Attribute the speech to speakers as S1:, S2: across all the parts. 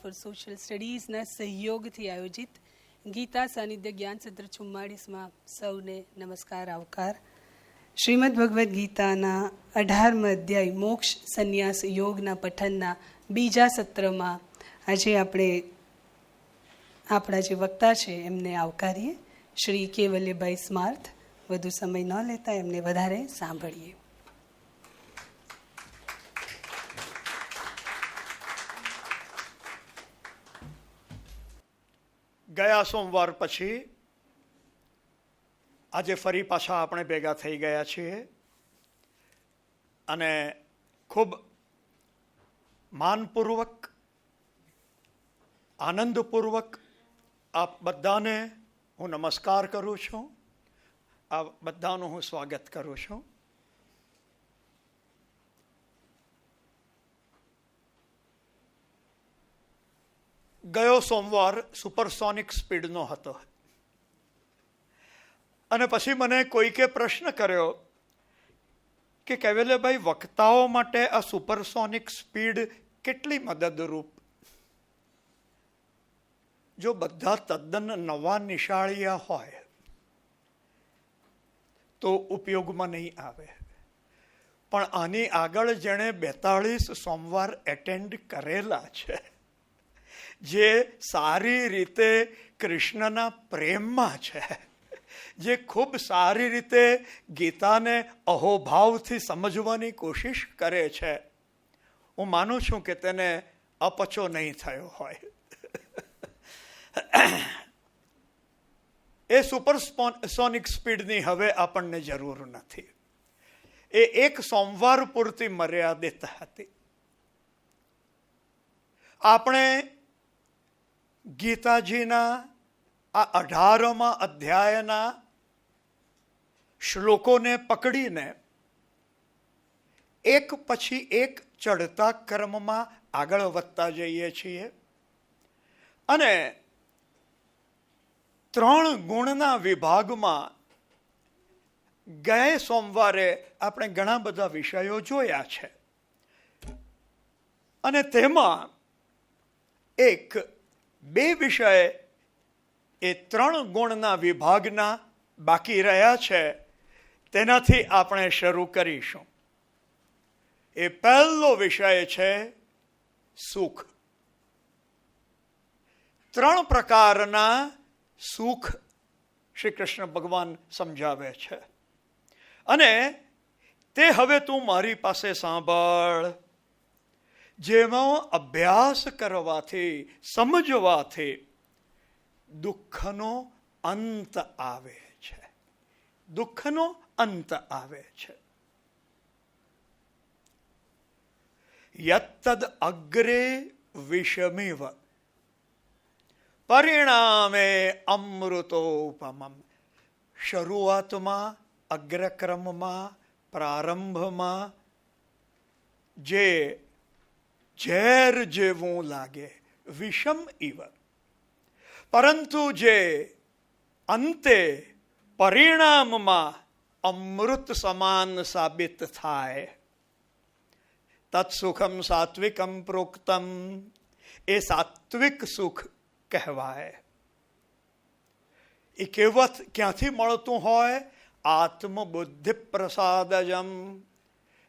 S1: Four social સ્ટડીઝના સહયોગથી આયોજિત ગીતા સાનિધ્ય જ્ઞાન સત્ર 44માં સૌને નમસ્કાર, આવકાર. શ્રીમદ ભગવદ્ ગીતાના 18મા અધ્યાય મોક્ષ સંન્યાસ યોગના પઠનના બીજા સત્રમાં આજે આપણે આપણા જે વક્તા છે એમને આવકારીએ. શ્રી કેવલ્યભાઈ સ્માર્થ. વધુ સમય ન લેતા એમને વધારે સાંભળીએ.
S2: ગયા સોમવાર પછી આજે ફરી પાછા આપણે ભેગા થઈ ગયા છીએ અને ખૂબ માનપૂર્વક, આનંદપૂર્વક આપ બધાને હું નમસ્કાર કરું છું. આ બધાનું હું સ્વાગત કરું છું. ગયો સોમવાર સુપરસોનિક સ્પીડનો હતો અને પછી મને કોઈકે પ્રશ્ન કર્યો કે કેવલ્યભાઈ, વક્તાઓ માટે આ સુપરસોનિક સ્પીડ કેટલી મદદરૂપ? જો બધા તદ્દન નવા નિશાળિયા હોય તો ઉપયોગમાં નહીં આવે, પણ આની આગળ જેણે 42 સોમવાર એટેન્ડ કરેલા છે, જે સારી રીતે કૃષ્ણના પ્રેમમાં છે, જે ખૂબ સારી રીતે ગીતાને અહોભાવથી સમજવાની કોશિશ કરે છે, હું માનું છું કે તેને અપચો નહીં થયો હોય. એ સુપરસોનિક સ્પીડની હવે આપણને જરૂર નથી. એ એક સોમવાર પૂરતી મર્યાદિત હતી. આપણે ગીતાજીના આ 18મા અધ્યાયના શ્લોકોને પકડીને એક પછી એક ચડતા ક્રમમાં આગળ વધતા જઈએ છીએ અને 3 ગુણના વિભાગમાં ગયા સોમવારે આપણે ઘણા બધા વિષયો જોયા છે અને તેમાં 2 વિષય એ 3 ગુણના વિભાગના બાકી રહ્યા છે. તેનાથી આપણે શરૂ કરીશું. એ પહેલો વિષય છે સુખ. 3 પ્રકારના સુખ શ્રી કૃષ્ણ ભગવાન સમજાવે છે અને તે હવે તું મારી પાસે સાંભળ. જેમાં અભ્યાસ કરવાથી, સમજવાથી દુઃખનો અંત આવે છે. દુઃખનો અંત આવે છે. યત્તદ અગ્રે વિષમિવ પરિણામે અમૃતોપમમ. શરૂઆતમાં, અગ્રક્રમમાં, પ્રારંભમાં જે ઝેર જેવું લાગે, વિષમ ઇવ, પરંતુ જે અંતે પરિણામમાં અમૃત સમાન સાબિત થાય, તત્સુખમ સાત્વિકમ પ્રોક્તમ, એ સાત્વિક સુખ કહેવાય. એ કહેવત ક્યાંથી મળતું હોય? આત્મબુદ્ધિ પ્રસાદજમ.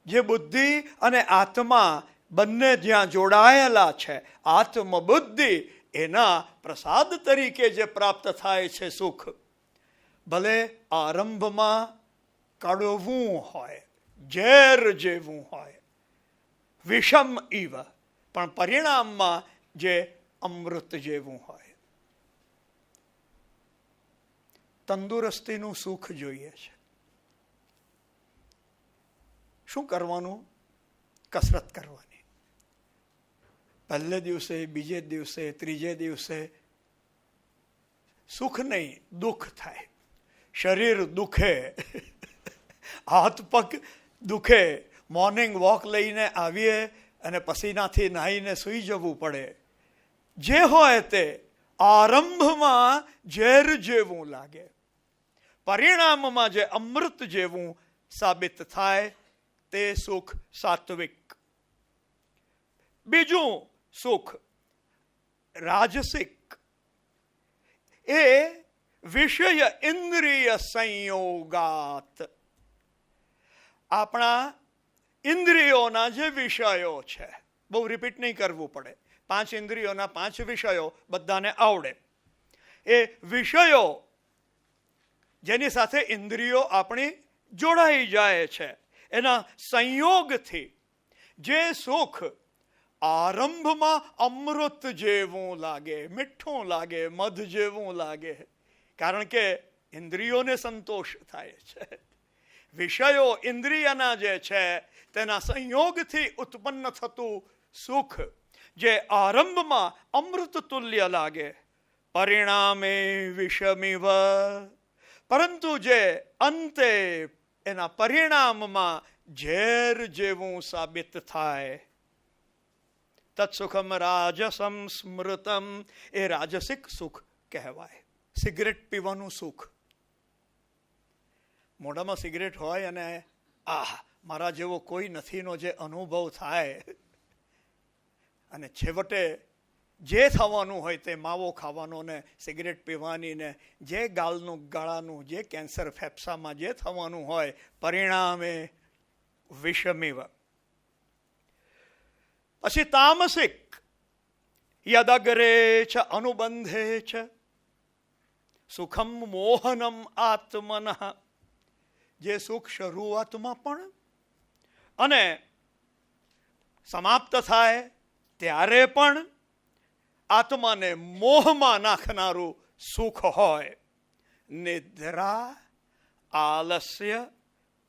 S2: જે બુદ્ધિ અને આત્મા બંને જ્યાં જોડાયેલા છે, આત્મબુદ્ધિ, એના પ્રસાદ તરીકે જે પ્રાપ્ત થાય છે સુખ, ભલે આરંભમાં કડવું હોય, ઝેર જેવું હોય, વિષમ ઇવ, પણ પરિણામમાં જે અમૃત જેવું હોય. તંદુરસ્તીનું સુખ જોઈએ છે. શું કરવાનું? કસરત કરવાની. પહેલે દિવસે, બીજે દિવસે, ત્રીજે દિવસે સુખ નહીં, દુઃખ થાય. શરીર દુખે, હાથ પગ દુખે, મોર્નિંગ વોક લઈને આવીએ અને પસીનાથી નાહીને સૂઈ જવું પડે. જે હોય તે આરંભમાં ઝેર જેવું લાગે, પરિણામમાં જે અમૃત જેવું સાબિત થાય, તે સુખ સાત્વિક. બીજું સુખ રાજસિક એ વિષય ઇન્દ્રિય સંયોગાત, આપણા ઇન્દ્રિયોના જે વિષયો છે, બહુ રિપીટ નહીં કરવું પડે, 5 ઇન્દ્રિયોના 5 વિષયો બધાને આવડે. એ વિષયો જેની સાથે ઇન્દ્રિયો આપણી જોડાઈ જાય છે, એના સંયોગથી જે સુખ આરંભમાં અમૃત જેવું લાગે, મીઠું લાગે, મધ જેવું લાગે, કારણ કે ઇન્દ્રિયોને સંતોષ થાય છે. વિષયો ઇન્દ્રિયના જે છે તેના સંયોગથી ઉત્પન્ન થતું સુખ જે આરંભમાં અમૃત તુલ્ય લાગે, પરિણામે વિષમિવ, પરંતુ જે અંતે એના પરિણામમાં ઝેર જેવું સાબિત થાય. તત્સુખમ રાજસમ સ્મૃતમ, એ રાજસિક સુખ કહેવાય. સિગરેટ પીવાનું સુખ, મોઢામાં સિગરેટ હોય અને મારા જેવો કોઈ નથીનો જે અનુભવ થાય, અને છેવટે જે થવાનું હોય તે માવો ખાવાનો ને સિગરેટ પીવાની ને જે ગાળનું ગાળાનું, જે કેન્સર ફેફસામાં જે થવાનું હોય, પરિણામે વિષમિવ. પછી તામસિક, યદગ્રે ચ અનુબંધે ચ સુખમ મોહનમ આત્મન, જે સુખ શરૂઆતમાં પણ અને સમાપ્ત થાય ત્યારે પણ આત્માને મોહમાં નાખનારું સુખ હોય. નિદ્રા આલસ્ય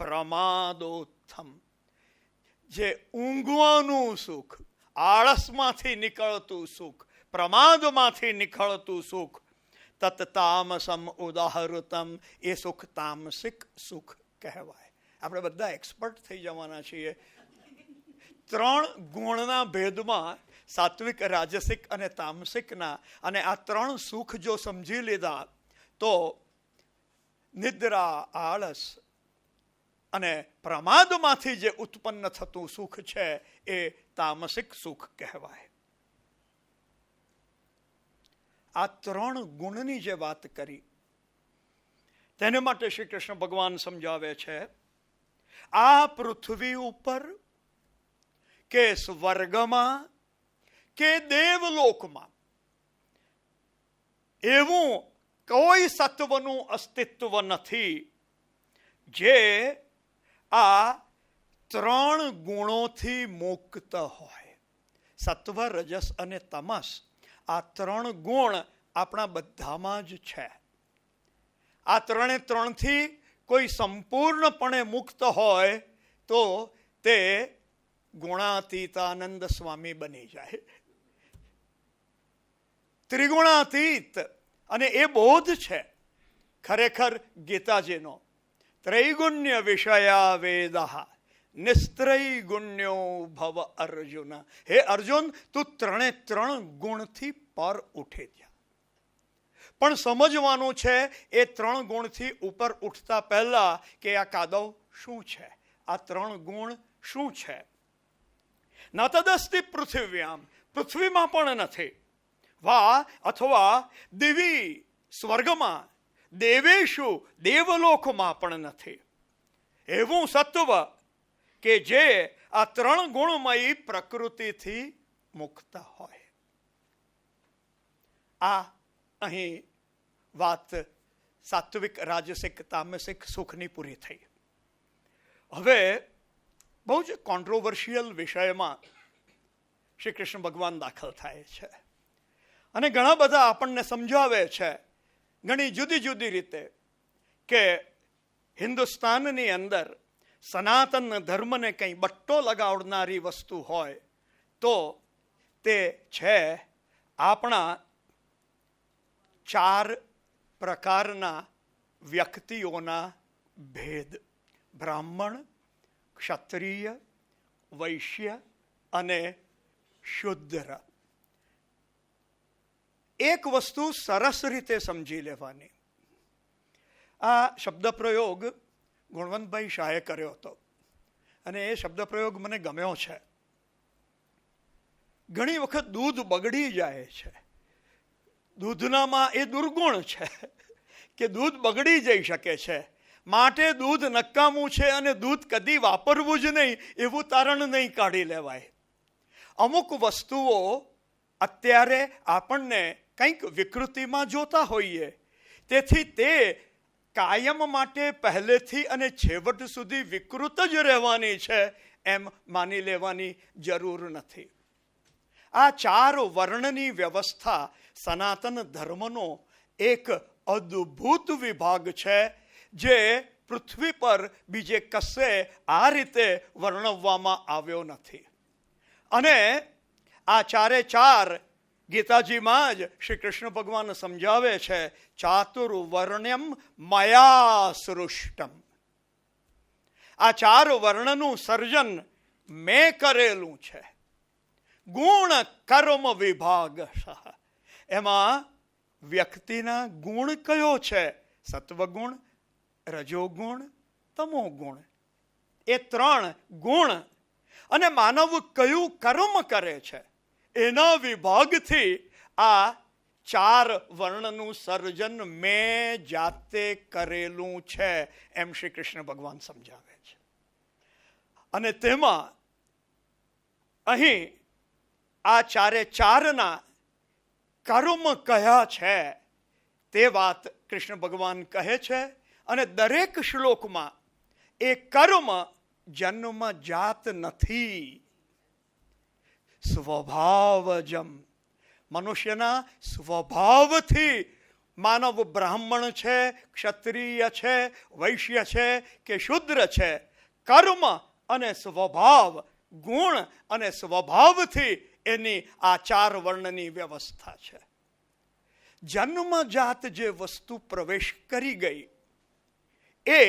S2: પ્રમાદોત્થમ, જે ઊંઘવાનું સુખ, આળસમાંથી નીકળતું સુખ, પ્રમાદમાંથી નીકળતું સુખ, તત તામસમ ઉદાહૃતમ, એ સુખ તામસિક સુખ કહેવાય. આપણે બધા એક્સપર્ટ થઈ જવાના છીએ 3 ગુણના ભેદમાં, સાત્વિક, રાજસિક અને તામસિકના. અને આ 3 સુખ જો સમજી લીધા તો નિદ્રા, આળસ અને પ્રમાદમાંથી જે ઉત્પન્ન થતું સુખ છે એ તામસિક સુખ કહેવાય. આ 3 ગુણની જે વાત કરી તેને માટે શ્રી કૃષ્ણ ભગવાન સમજાવે છે, આ પૃથ્વી ઉપર કે સ્વર્ગમાં કે દેવલોકમાં એવું કોઈ સત્વનું અસ્તિત્વ નથી જે આ 3 ગુણોથી મુક્ત હોય. સત્વ, રજસ અને તમસ, આ 3 ગુણ આપણા બધામાં જ છે. આ 3થી કોઈ સંપૂર્ણપણે મુક્ત હોય તો તે ગુણાતીતાનંદ સ્વામી બની જાય. ત્રિગુણાતીત, અને એ બોધ છે ખરેખર ગીતાજીનો. ત્રૈગુણ્ય વિષયા વેદા નિસ્ત્રૈગુણ્યો ભવ અર્જુન. હે અર્જુન, તું 3 ગુણથી પર ઉઠી જા. પણ સમજવાનું છે એ 3 ગુણથી ઉપર ઉઠતા પહેલા કે આ કાદવ શું છે, આ 3 ગુણ શું છે. ન તદસ્તિ પૃથિવ્યામ, પૃથ્વીમાં પણ નથી. વા અથવા દિવી, સ્વર્ગમાં, દેવેશુ, દેવલોકમાં પણ નથી. એવું સત્વ કે જે આ 3 ગુણમયી પ્રકૃતિથી મુક્ત હોય. આ અહીં વાત સાત્વિક, રાજસિક, તામસિક સુખની પૂરી થઈ. હવે બહુ જ કોન્ટ્રોવર્શિયલ વિષયમાં શ્રી કૃષ્ણ ભગવાન દાખલ થાય છે અને ઘણા બધા આપણને સમજાવે છે ઘણી જુદી જુદી રીતે કે હિન્દુસ્તાનની અંદર સનાતન ધર્મને કંઈ બટ્ટો લગાવનારી વસ્તુ હોય તો તે છે આપણા 4 પ્રકારના વ્યક્તિઓના ભેદ: બ્રાહ્મણ, ક્ષત્રિય, વૈશ્ય અને શુદ્ર. એક વસ્તુ સરસ રીતે સમજી લેવાની. આ શબ્દ પ્રયોગ ગુણવંતભાઈ શાહે કર્યો હતો અને એ શબ્દ પ્રયોગ મને ગમ્યો છે. ઘણી વખત દૂધ બગડી જાય છે દૂધનામાં એ દુર્ગુણ છે કે દૂધ બગડી જઈ શકે છે, માટે દૂધ નકામું છે અને દૂધ કદી વાપરવું જ નહીં એવું તારણ નહીં કાઢી લેવાય. અમુક વસ્તુઓ અત્યારે આપણને કંઈક વિકૃતિમાં જોતા હોઈએ, તેથી તે કાયમ માટે પહેલેથી અને છેવટ સુધી વિકૃત જ રહેવાની છે એમ માની લેવાની જરૂર નથી. આ 4 વર્ણની વ્યવસ્થા સનાતન ધર્મનો એક અદ્ભુત વિભાગ છે, જે પૃથ્વી પર બીજે કશે આ રીતે વર્ણવવામાં આવ્યો નથી. અને આ 4 ગીતાજીમાં જ શ્રી કૃષ્ણ ભગવાન સમજાવે છે, ચાતુર્વર્ણ્યમ મયા સૃષ્ટમ. આ 4 વર્ણનું સર્જન મેં કરેલું છે. ગુણ કર્મ વિભાગ, એમાં વ્યક્તિના ગુણ કયો છે? સત્વગુણ, રજોગુણ, તમોગુણ. એ 3 ગુણ. અને માનવ કયું કર્મ કરે છે એના વિભાગથી આ 4 વર્ણનું સર્જન મેં જાતે કરેલું છે એમ શ્રી કૃષ્ણ ભગવાન સમજાવે છે. અને તેમાં અહીં આ 4ના કર્મ કયા છે તે વાત કૃષ્ણ ભગવાન કહે છે. અને દરેક શ્લોકમાં એ કર્મ જન્મજાત નથી, સ્વભાવજમ. મનુષ્યના સ્વભાવથી, માનવ બ્રાહ્મણ છે, ક્ષત્રિય છે, વૈશ્ય છે કે શુદ્ર છે, કર્મ અને સ્વભાવ, ગુણ અને સ્વભાવથી એની આ 4 વર્ણની વ્યવસ્થા છે. જન્મજાત જે વસ્તુ પ્રવેશ કરી ગઈ એ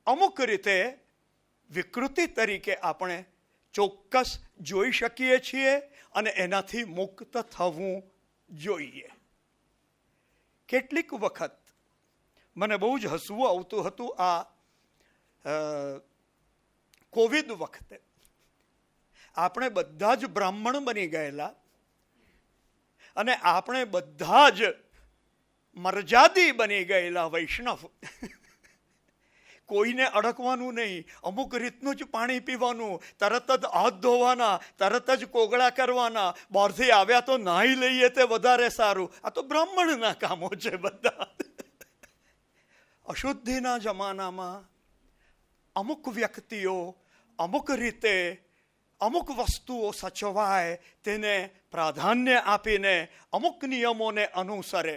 S2: અમુક રીતે વિકૃતિ તરીકે આપણે ચોક્કસ જોઈ શકીએ છીએ અને એનાથી મુક્ત થવું જોઈએ. કેટલીક વખત મને બહુ જ હસવું આવતું હતું આ કોવિડ વખતે. આપણે બધા જ બ્રાહ્મણ બની ગયેલા અને આપણે બધા જ મર્યાદી બની ગયેલા વૈષ્ણવ. કોઈને અડકવાનું નહીં, અમુક રીતનું જ પાણી પીવાનું, તરત જ હાથ ધોવાના, તરત જ કોગળા કરવાના, બહારથી આવ્યા તો નાહી લઈએ તે વધારે સારું. આ તો બ્રાહ્મણના કામો છે બધા. અશુદ્ધિના જમાનામાં અમુક વ્યક્તિઓ અમુક રીતે અમુક વસ્તુઓ સચવાય તેને પ્રાધાન્ય આપીને અમુક નિયમોને અનુસરે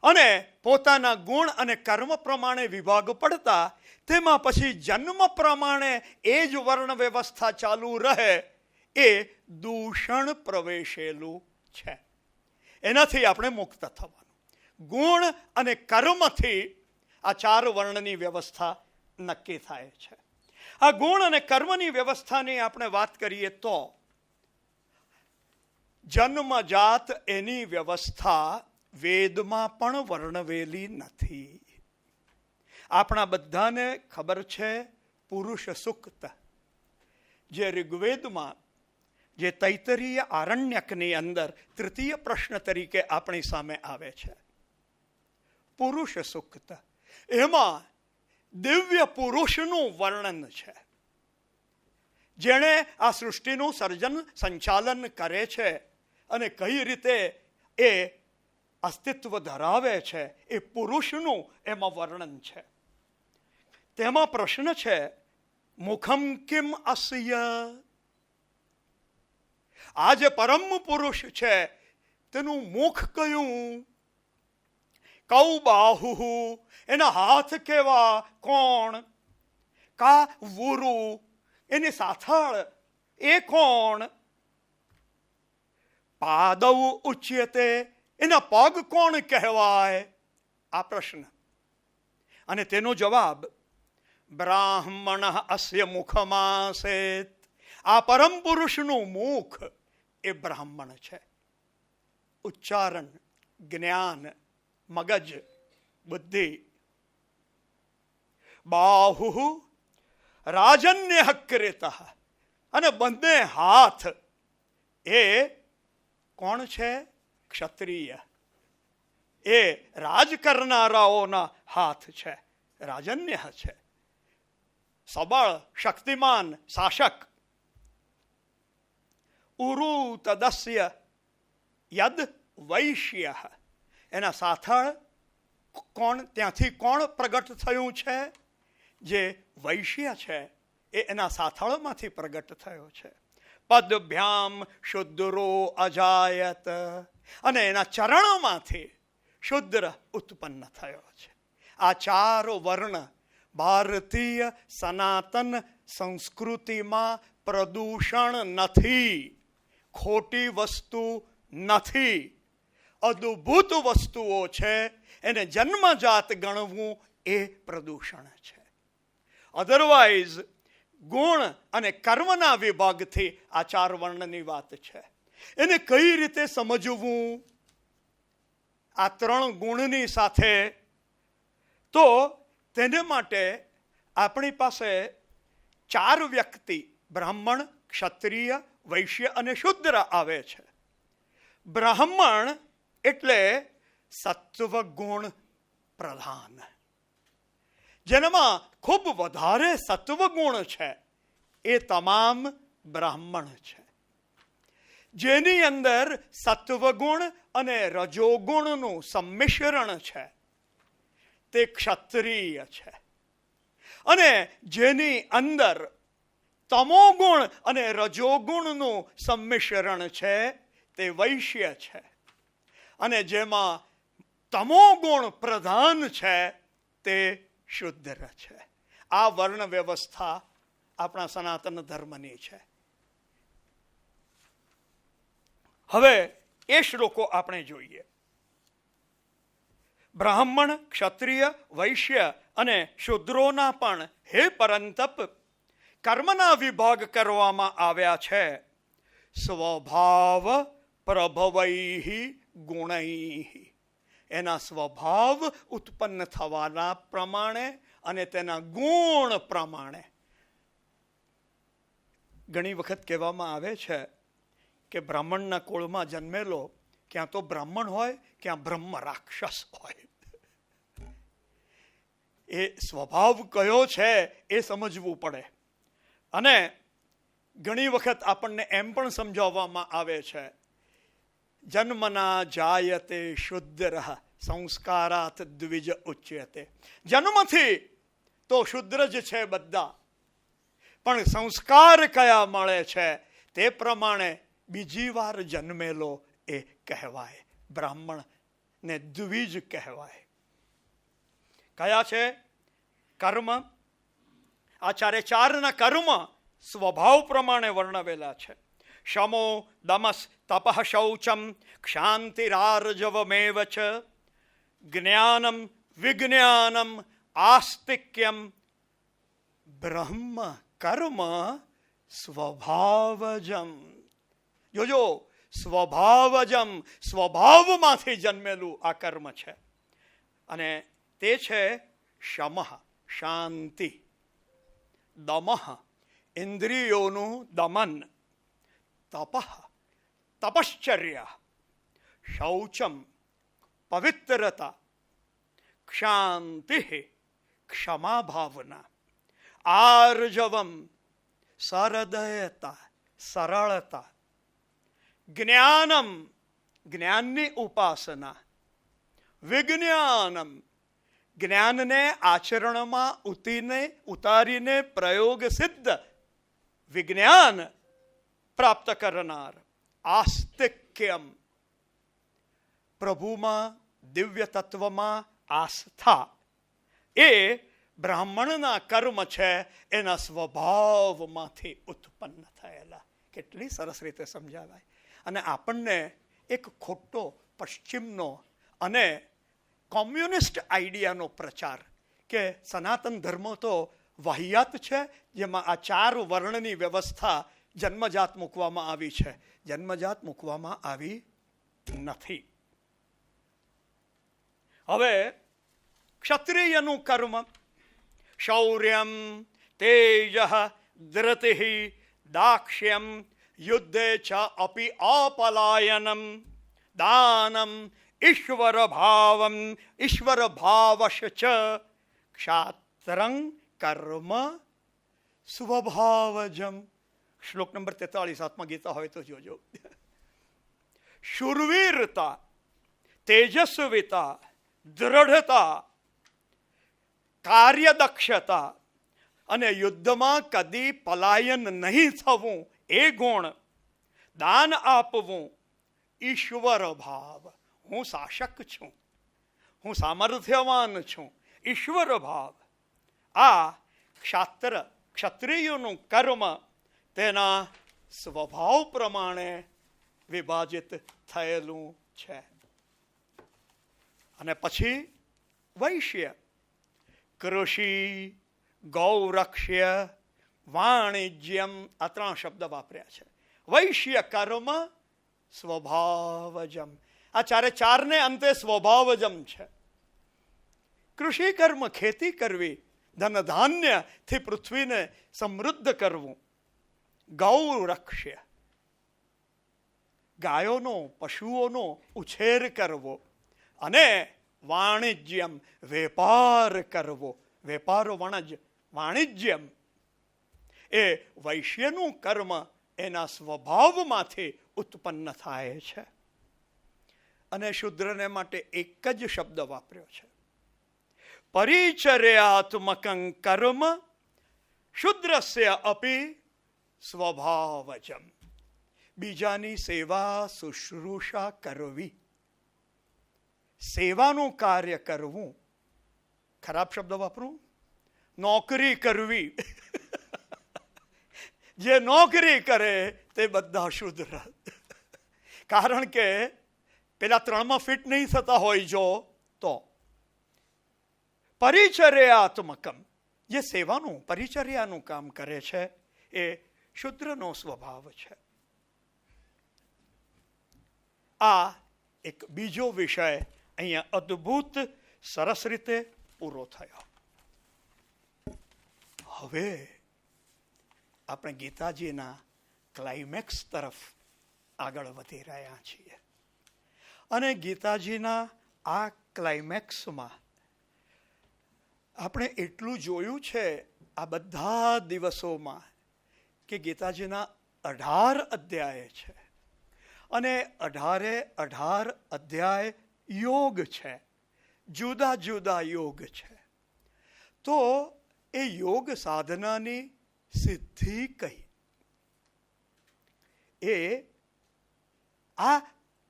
S2: અને પોતાના ગુણ અને કર્મ પ્રમાણે વિભાગ પડતા તેમાં પછી જન્મ પ્રમાણે એ જ વર્ણ વ્યવસ્થા ચાલુ રહે, એ દૂષણ પ્રવેશેલું છે. એનાથી આપણે મુક્ત થવાનું. ગુણ અને કર્મથી આ 4 વર્ણની વ્યવસ્થા નક્કી થાય છે. આ ગુણ અને કર્મની વ્યવસ્થાની આપણે વાત કરીએ તો જન્મજાત એની વ્યવસ્થા વેદમાં પણ વર્ણવેલી નથી. આપણા બધાને ખબર છે પુરુષ સૂક્ત, જે ઋગ્વેદમાં, જે તૈત્તરીય આરણ્યકની અંદર 3ય પ્રશ્ન તરીકે આપણી સામે આવે છે. પુરુષ સૂક્ત, એમાં દિવ્ય પુરુષનું વર્ણન છે, જેણે આ સૃષ્ટિનું સર્જન સંચાલન કરે છે અને કઈ રીતે એ અસ્તિત્વ ધરાવે છે એ પુરુષનું એમાં વર્ણન છે. તેમાં પ્રશ્ન છે, મુખમ કિમ અસ્ય? આ જે પરમ પુરુષ છે તેનું મુખ કયું? કૌ બાહુ, એના હાથ કેવા, કોણ? કા વુરુ, એની સાથળ એ કોણ? પાદવ ઉચ્યતે, એના પગ કોણ કહેવાય? આ પ્રશ્ન. અને તેનો જવાબ, બ્રાહ્મણ અસ્ય મુખમાસેત. આ પરમ પુરુષનું મુખ એ બ્રાહ્મણ છે. ઉચ્ચારણ, જ્ઞાન, મગજ, બુદ્ધિ. બાહુ રાજન્ય હક્રેત, અને બંને હાથ એ કોણ છે? ક્ષત્રિય એ રાજ કરનારાઓના હાથ છે, રાજન્ય છે, સબળ શક્તિમાન શાસક. ઉરુ તદસ્ય યદ વૈશ્ય, એના સાથળ કોણ, ત્યાંથી કોણ પ્રગટ થયું છે? જે વૈશ્ય છે એ એના સાથળમાંથી પ્રગટ થયો છે. પદભ્યામ શુદ્રો અજાયત, અને એના ચરણોમાંથી શુદ્ર ઉત્પન્ન થયો છે. આ ચાર વર્ણ ભારતીય સનાતન સંસ્કૃતિમાં પ્રદૂષણ નથી, ખોટી વસ્તુ નથી, અદ્ભુત વસ્તુઓ છે. એને જન્મજાત ગણવું એ પ્રદૂષણ છે. અધરવાઇઝ ગુણ અને કર્મના વિભાગથી આ ચાર વર્ણની વાત છે. એને કઈ રીતે સમજવું આ ત્રણ ગુણની સાથે? તો તેને માટે આપણી પાસે ચાર વ્યક્તિ બ્રાહ્મણ, ક્ષત્રિય, વૈશ્ય અને શુદ્ર આવે છે. બ્રાહ્મણ એટલે સત્વગુણ પ્રધાન, જેનામાં ખૂબ વધારે સત્વગુણ છે, એ તમામ બ્રાહ્મણ છે. જેની અંદર સત્વગુણ અને રજોગુણનું સંમિશ્રણ છે તે ક્ષત્રિય છે. અને જેની અંદર તમોગુણ અને રજોગુણનું સંમિશ્રણ છે તે વૈશ્ય છે. અને જેમાં તમોગુણ પ્રધાન છે તે શુદ્ર છે. આ વર્ણ વ્યવસ્થા આપણા સનાતન ધર્મની છે. હવે એ શ્લોકો આપણે જોઈએ. બ્રાહ્મણ, ક્ષત્રિય, વૈશ્ય અને શુદ્રોના પણ હે પરંતપ કર્મના વિભાગ કરવામાં આવ્યા છે સ્વભાવ પ્રભવૈ ગુણૈ, એના સ્વભાવ ઉત્પન્ન થવાના પ્રમાણે અને તેના ગુણ પ્રમાણે. ઘણી વખત કહેવામાં આવે છે કે બ્રાહ્મણના કુળમાં જન્મેલો ક્યાં તો બ્રાહ્મણ હોય ક્યાં બ્રહ્મ રાક્ષસ હોય. એ સ્વભાવ કયો છે એ સમજવું પડે. અને ઘણી વખત આપણને એમ પણ સમજાવવામાં આવે છે જન્મના જાયતે શુદ્ર સંસ્કારાત દ્વિજ ઉચ્યતે. જન્મથી તો શુદ્ર જ છે બધા, પણ સંસ્કાર કયા મળે છે તે પ્રમાણે બીજી વાર જન્મેલો એ કહેવાય. બ્રાહ્મણ ને દ્વિજ કહેવાય. કયા છે? કર્મ. આ ચારે ચારના કર્મ સ્વભાવ પ્રમાણે વર્ણવેલા છે. શમો દમસ તપઃ શૌચમ ક્ષાંતિરાર્જવમેવ ચ જ્ઞાનમ વિજ્ઞાનમ આસ્તિક્યમ બ્રહ્મ કર્મ સ્વભાવજમ. જોજો, સ્વભાવજમ, સ્વભાવમાંથી જન્મેલું આ કર્મ છે. અને તે છે શમઃ, શાંતિ, દમઃ, ઇન્દ્રિયોનું દમન, તપઃ, તપશ્ચર્ય, શૌચમ, પવિત્રતા, ક્ષાંતિ, ક્ષમા ભાવના, આર્જવમ, સરદયતા, સરળતા, જ્ઞાનમ, જ્ઞાનની ઉપાસના, વિજ્ઞાનમ, જ્ઞાનને આચરણમાં ઉતારીને પ્રયોગ સિદ્ધ વિજ્ઞાન પ્રાપ્ત કરનાર, આસ્તિક્યમ, પ્રભુમાં દિવ્ય તત્વમાં આસ્થા. એ બ્રાહ્મણના કર્મ છે, એના સ્વભાવમાંથી ઉત્પન્ન થયેલા. કેટલી સરસ રીતે સમજાવાય. અને આપણને એક ખોટો પશ્ચિમનો અને કોમ્યુનિસ્ટ આઈડિયાનો પ્રચાર કે સનાતન ધર્મ તો વાહિયાત છે, જેમાં આ ચાર વર્ણની વ્યવસ્થા જન્મજાત મૂકવામાં આવી છે. જન્મજાત મૂકવામાં આવી નથી. હવે ક્ષત્રિયનું કર્મ શૌર્યમ, તેજ, ધૃતિ, દાક્ષ્યમ, યુદ્ધે ચ અપી અપલાયનમ, દાનમ ઈશ્વર ભાવમ ઈશ્વર ભાવશ ચ ક્ષાત્રં કર્મ સ્વભાવજમ. શ્લોક નંબર 43 આત્મગીતા હોય તો જોજો. શૂરવીરતા, તેજસ્વીતા, દ્રઢતા, કાર્યદક્ષતા અને યુદ્ધમાં કદી પલાયન નહીં થવું એ ગુણ, દાન આપવું, ઈશ્વર ભાવ, હું શાસક છું, હું સામર્થ્યવાન છું, ઈશ્વર ભાવ, આ ક્ષત્રિયોનું કર્મ તેના સ્વભાવ પ્રમાણે વિભાજિત થયેલું છે. અને પછી વૈશ્ય, કૃષિ, ગૌરક્ષ્ય, વાણિજ્યમ, આ 3 શબ્દ વાપર્યા છે. વૈશ્ય કર્મ સ્વભાવજમ, આ 4 ને અંતે સ્વભાવજમ છે. કૃષિ કર્મ, ખેતી કરવી, ધન ધાન્યથી પૃથ્વીને સમૃદ્ધ કરવું. ગૌરક્ષ્ય, ગાયોનો, પશુઓનો ઉછેર કરવો. અને વાણિજ્યમ, વેપાર કરવો. વેપાર વણજ, વાણિજ્યમ એ વૈશ્યનું કર્મ એના સ્વભાવમાંથી ઉત્પન્ન થાય છે. અને શૂદ્રને માટે એક જ શબ્દ વાપર્યો છે, પરિચર્યાત્મકં કર્મ શૂદ્રસ્ય અપી સ્વભાવજમ. બીજાની સેવા શુશ્રૂષા કરવી, સેવાનું કાર્ય કરવું. ખરાબ શબ્દ વાપરું, નોકરી કરવી. જે નોકરી કરે તે બધા શુદ્ર. કારણ કે પેલા 3માં ફિટ નહીં થતા હોય જો તો. પરિચર્યાત્મકમ, જે સેવાનું, પરિચર્યાનું કામ કરે છે એ શુદ્રનો સ્વભાવ છે. આ એક બીજો વિષય અહીંયા અદ્ભુત સરસ રીતે પૂરો થયો. હવે આપણે ગીતાજીના ક્લાઇમેક્સ તરફ આગળ વધી રહ્યા છીએ. અને ગીતાજીના આ ક્લાઇમેક્સમાં આપણે એટલું જોયું છે આ બધા દિવસોમાં કે ગીતાજીના 18 અધ્યાય છે. અને 18 અધ્યાય યોગ છે, જુદા જુદા યોગ છે. તો એ યોગ સાધનાની સિદ્ધિ કઈ? એ આ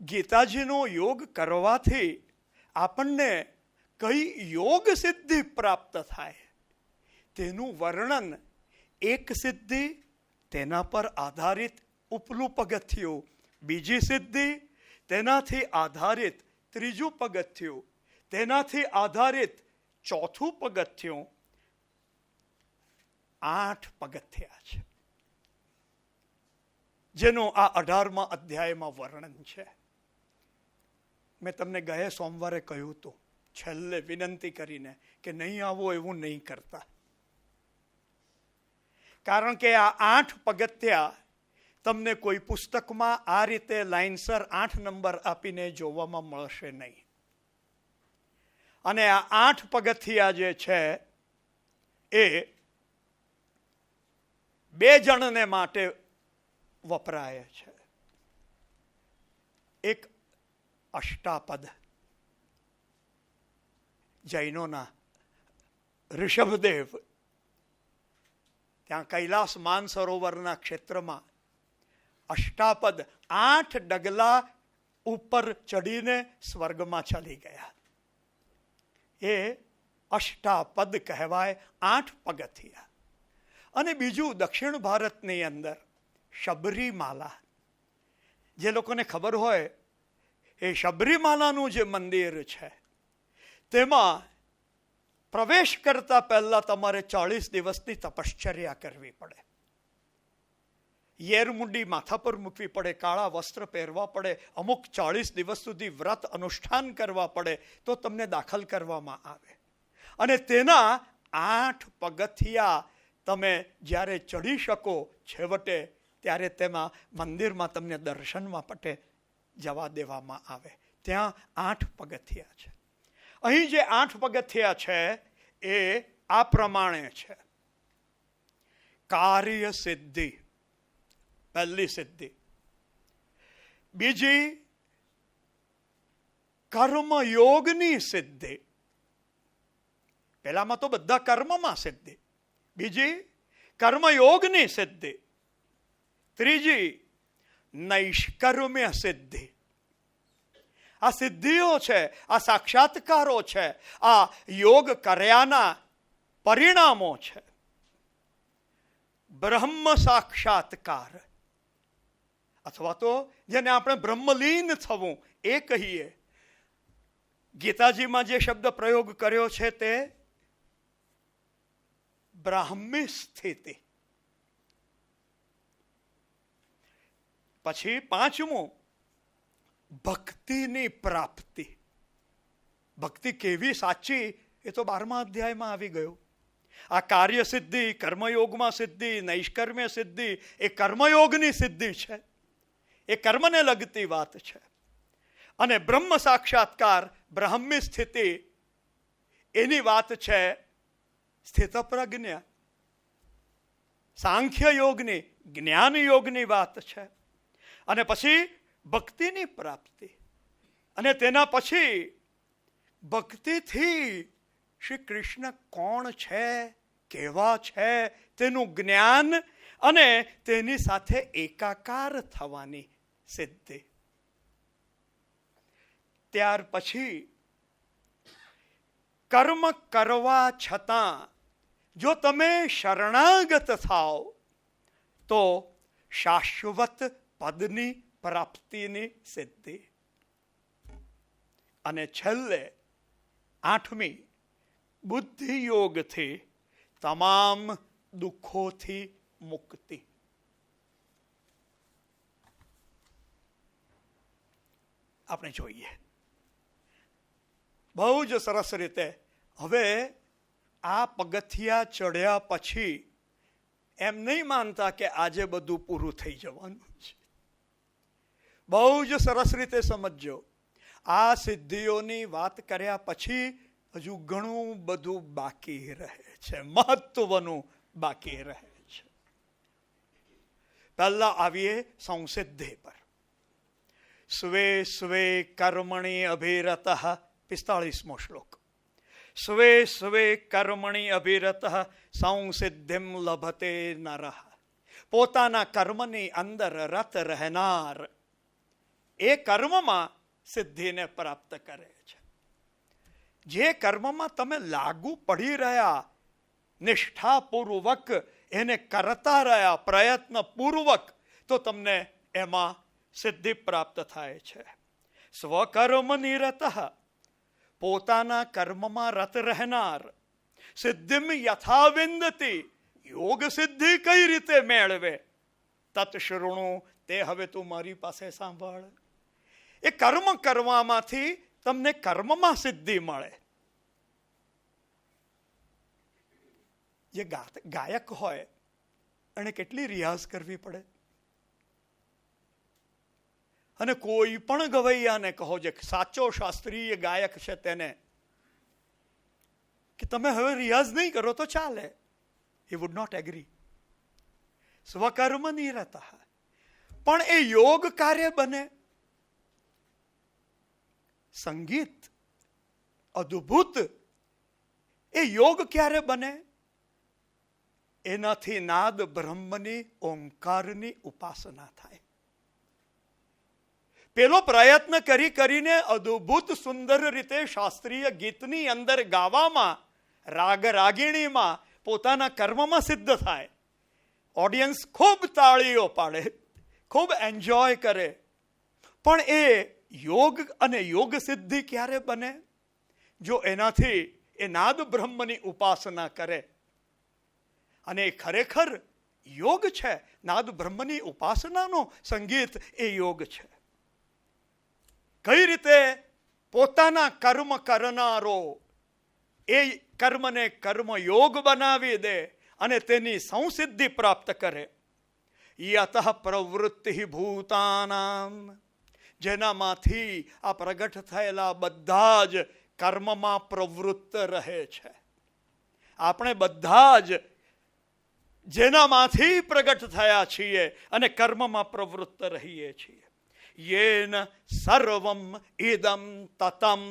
S2: ગીતાજીનો યોગ કરવાથી આપણને કઈ યોગ સિદ્ધિ પ્રાપ્ત થાય તેનું વર્ણન. એક સિદ્ધિ, તેના પર આધારિત ઉપલું પગથિયું, બીજી સિદ્ધિ, તેનાથી આધારિત ત્રીજું પગથિયું, તેનાથી આધારિત ચોથું પગથિયું. 8 પગથિયા છે જેનું આ 18મા અધ્યાયમાં વર્ણન છે. મેં તમને ગયા સોમવારે કહ્યું હતું, છેલ્લે વિનંતી કરીને કે નહીં આવો એવું નહીં કરતા. કારણ કે આ 8 પગથિયા તમને કોઈ પુસ્તકમાં આ રીતે લાઇનસર 8 નંબર આપીને જોવામાં મળશે નહીં. અને આ 8 પગથિયા જે છે એ 2 જણને માટે વપરાય છે. એક અષ્ટાપદ, જૈનોના ઋષભદેવ ત્યાં કૈલાસ માનસરોવરના ક્ષેત્રમાં અષ્ટાપદ 8 ડગલા ઉપર ચડીને સ્વર્ગમાં ચાલી ગયા. એ અષ્ટાપદ કહેવાય, 8 પગથિયા. અને બીજું દક્ષિણ ભારતની અંદર શબરીમાલા. જે લોકોને ખબર હોય એ શબરીમાલાનું જે મંદિર છે તેમાં પ્રવેશ કરતા પહેલા તમારે 40 દિવસની તપશ્ચર્યા કરવી પડે. યેરમુંડી માથા પર મૂકવી પડે, કાળા વસ્ત્ર પહેરવા પડે, અમુક 40 દિવસ સુધી વ્રત અનુષ્ઠાન કરવા પડે તો તમને દાખલ કરવામાં આવે. અને તેના 8 પગથિયા તમે જ્યારે ચડી શકો છેવટે ત્યારે તેમાં મંદિરમાં તમને દર્શનમાં પટે જવા દેવામાં આવે. ત્યાં 8 પગથિયા છે. અહીં જે 8 પગથિયા છે એ આ પ્રમાણે છે. કાર્ય સિદ્ધિ, પહેલી સિદ્ધિ. બીજી કર્મયોગની સિદ્ધિ. પહેલામાં તો બધા કર્મમાં સિદ્ધિ. બીજી કર્મયોગની સિદ્ધિ. ત્રીજી નૈષ્કર્મ્ય સિદ્ધિ. આ સિદ્ધિઓ છે, આ સાક્ષાત્કારો છે, આ યોગ કર્યાના પરિણામો છે. બ્રહ્મ સાક્ષાત્કાર અથવા તો જેને આપણે બ્રહ્મલીન થવું એ કહીએ. ગીતાજીમાં જે શબ્દ પ્રયોગ કર્યો છે તે બ્રાહ્મી સ્થિતિ. પછી 5મું ભક્તિની પ્રાપ્તિ. ભક્તિ કેવી સાચી એ તો 12મા અધ્યાયમાં આવી ગયું. આ કાર્ય સિદ્ધિ, કર્મયોગમાં સિદ્ધિ, નૈષ્કર્મ્ય સિદ્ધિ એ કર્મયોગની સિદ્ધિ છે. એ કર્મને લગતી વાત છે. અને બ્રહ્મ સાક્ષાત્કાર, બ્રાહ્મી સ્થિતિ એની વાત છે સ્થિતપ્રજ્ઞ. સાંખ્ય યોગની, જ્ઞાન યોગની વાત છે. અને પછી ભક્તિની પ્રાપ્તિ. અને તેના પછી ભક્તિથી શ્રી કૃષ્ણ કોણ છે, કેવા છે તેનું જ્ઞાન અને તેની સાથે એકાકાર થવાની સિદ્ધિ. ત્યાર પછી કર્મ કરવા છતાં જો તમે શરણાગત થાઓ તો શાશ્વત પદની પ્રાપ્તિની સિદ્ધિ. અને છેલ્લે 8મી બુદ્ધિ યોગથી તમામ દુઃખોથી મુક્તિ. આપણે જોઈએ બહુ જ સરસ રીતે. હવે આ પગથિયા ચડ્યા પછી એમ નહીં માનતા કે આજે બધું પૂરું થઈ જવાનું છે. બહુ જ સરસ રીતે સમજજો. આ સિદ્ધિઓની વાત કર્યા પછી હજુ ઘણું બધું બાકી રહે છે, મહત્વનું બાકી રહે છે. પહેલા આવીએ સંસિદ્ધિ પર. સ્વે સ્વે કર્મણિ અભિરતઃ, 45મો શ્લોક. સ્વે સ્વે કર્મણિ અભિરતઃ સંસિદ્ધિમ લભતે નરઃ. પોતાના કર્મની અંદર રત રહેનાર એ કર્મમાં સિદ્ધિને પ્રાપ્ત કરે છે. જે કર્મમાં તમે લાગુ પડી રહ્યા, નિષ્ઠાપૂર્વક એને કરતા રહ્યા, પ્રયત્નપૂર્વક, તો તમને એમાં સિદ્ધિ પ્રાપ્ત થાય છે. સ્વકર્મ નિરતઃ, પોતાના કર્મમાં રત રહેનાર. સિદ્ધિમ યથા વિંદતિ, યોગ સિદ્ધિ કઈ રીતે મેળવે? તત શૃણુ, તે હવે તું મારી પાસે સાંભળ. એ કર્મ કરવામાંથી તમને કર્મમાં સિદ્ધિ મળે. જે ગાયક હોય એને કેટલી રિયાઝ કરવી પડે. અને કોઈ પણ ગવૈયાને કહો, જે સાચો શાસ્ત્રીય ગાયક છે તેને, કે તમે હવે રિયાઝ નહીં કરો તો ચાલે. he would not agree. સ્વકર્મ નિરતઃ. પણ એ યોગ કાર્ય બને. સંગીત અદ્ભુત એ યોગ ક્યારે બને? એનાથી નાદ બ્રહ્મની, ઓંકારની ઉપાસના થાય. પેલો પ્રયત્ન કરી કરીને અદ્ભુત સુંદર રીતે શાસ્ત્રીય ગીતની અંદર ગાવામાં, રાગ રાગીણીમાં પોતાના કર્મમાં સિદ્ધ થાય. ઓડિયન્સ ખૂબ તાળીઓ પાડે, ખૂબ એન્જોય કરે. પણ એ યોગ અને યોગ સિદ્ધિ ક્યારે બને? જો એનાથી એ નાદ બ્રહ્મની ઉપાસના કરે. અને એ ખરેખર યોગ છે. નાદ બ્રહ્મની ઉપાસનાનો સંગીત એ યોગ છે. કઈ રીતે પોતાના કર્મ કરનારો એ કર્મને કર્મયોગ બનાવી દે અને તેની સંસિદ્ધિ પ્રાપ્ત કરે. યતઃ પ્રવૃત્તિ ભૂતાનામ, જેનામાંથી આ પ્રગટ થયેલા બધા જ કર્મમાં પ્રવૃત્ત રહે છે. આપણે બધા જ જેનામાંથી પ્રગટ થયા છીએ અને કર્મમાં પ્રવૃત્ત રહીએ છીએ. યેન સર્વમ ઇદમ તતમ,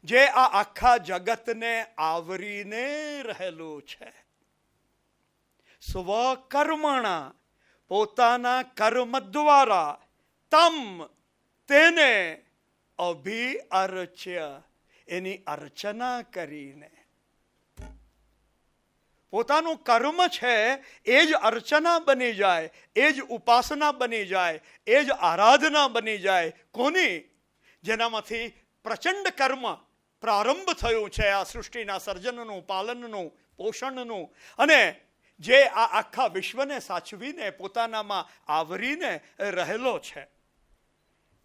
S2: જે આ આખા જગતને આવરીને રહેલું છે. સ્વકર્મણા, પોતાના કર્મ દ્વારા, તમ તેને અભિઅર્ચ્ય, એની અર્ચના કરીને. પોતાનું કર્મ છે એ જ અર્ચના બની જાય, એ જ ઉપાસના બની જાય, એ જ આરાધના બની જાય. કોની? જેનામાંથી પ્રચંડ કર્મ પ્રારંભ થયું છે આ સૃષ્ટિના સર્જનનું, પાલનનું, પોષણનું, અને જે આ આખા વિશ્વને સાચવીને પોતાનામાં આવરીને રહેલો છે.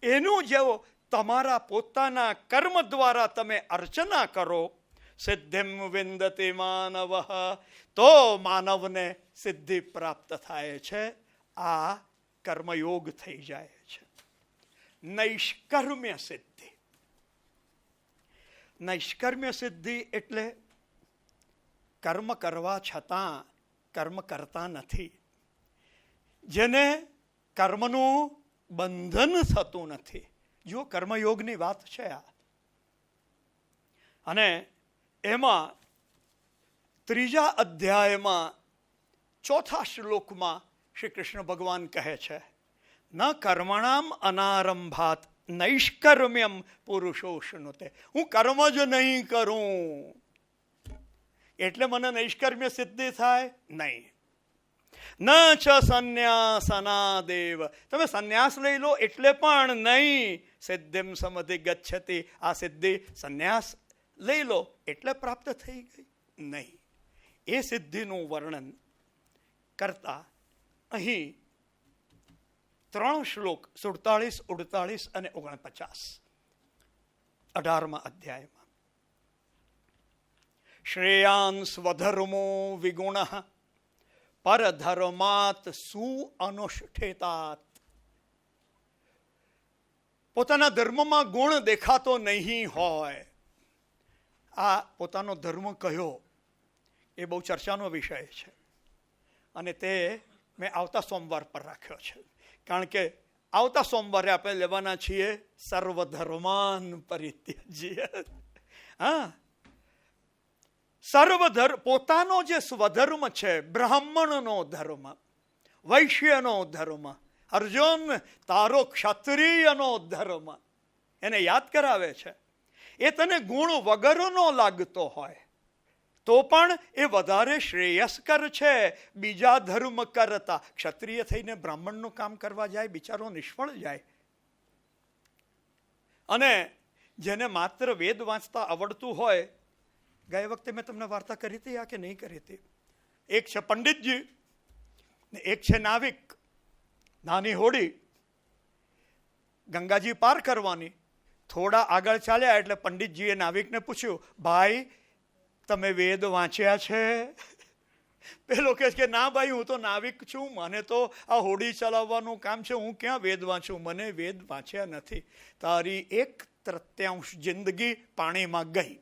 S2: એનું જેવો તમારા પોતાના કર્મ દ્વારા તમે અર્ચના કરો, સિદ્ધિમ વિંદતે માનવ, તો માનવને સિદ્ધિ પ્રાપ્ત થાય છે. આ કર્મયોગ થઈ જાય છે. નૈષ્કર્મ્ય સિદ્ધિ. નૈષ્કર્મ્ય સિદ્ધિ એટલે કર્મ કરવા છતાં કર્મ કરતા નથી, જેને કર્મનું બંધન થતું નથી. જો કર્મયોગની વાત છે આ. અને એમાં 3 અધ્યાયમાં 4થા શ્લોકમાં શ્રી કૃષ્ણ ભગવાન કહે છે, ન કર્મણામ અનારંભાત નૈષ્કર્મ્યમ પુરુષોષ્ણુતે. હું કર્મ જ નહીં કરું એટલે મને નૈષ્કર્મ્ય સિદ્ધિ થાય નહીં. ન ચ સંન્યાસના દેવ, તમે સંન્યાસ લઈ લો એટલે પણ નહીં. સિદ્ધિમ સમધિ ગચ્છતિ, આ સિદ્ધિ સંન્યાસ લઈ લો એટલે પ્રાપ્ત થઈ ગઈ નહીં. એ સિદ્ધિનું વર્ણન કરતા અહીં 3 શ્લોક 47, 48 અને 49 18મા અધ્યાયમાં. શ્રેયાન સ્વધર્મો વિગુણ પરધર્માત સુઅનુષ્ઠેતાત. પોતાના ધર્મમાં ગુણ દેખાતો નહીં હોય. આ પોતાનો ધર્મ કયો એ બહુ ચર્ચાનો વિષય છે, અને તે મેં આવતા સોમવાર પર રાખ્યો છે. કારણ કે આવતા સોમવારે આપણે લેવાના છીએ સર્વધર્માન પરિત્યજ્ય. હા, પોતાનો જે સ્વધર્મ છે, બ્રાહ્મણનો ધર્મ, વૈશ્યનો ધર્મ, અર્જુન તારો ક્ષત્રિયનો ધર્મ, એને યાદ કરાવે છે. એ તને ગુણ વગરનો લાગતો હોય તો પણ એ વધારે શ્રેયસ્કર છે બીજા ધર્મ કરતા. ક્ષત્રિય થઈને બ્રાહ્મણનું કામ કરવા જાય, બિચારો નિષ્ફળ જાય. અને જેને માત્ર વેદ વાંચતા આવડતું હોય, ગઈ વખતે મેં તમને વાર્તા કરી હતી આ કે નહીં કરી હતી? એક છે પંડિતજી ને એક છે નાવિક. નાની હોડી ગંગાજી પાર કરવાની, થોડા આગળ ચાલ્યા એટલે પંડિતજીએ નાવિકને પૂછ્યું, ભાઈ તમે વેદ વાંચ્યા છે? પેલો કહે કે ના ભાઈ, હું તો નાવિક છું, મને તો આ હોડી ચલાવવાનું કામ છે, હું ક્યાં વેદ વાંચું, મને વેદ વાંચ્યા નથી. તારી 1/3 જિંદગી પાણીમાં ગઈ.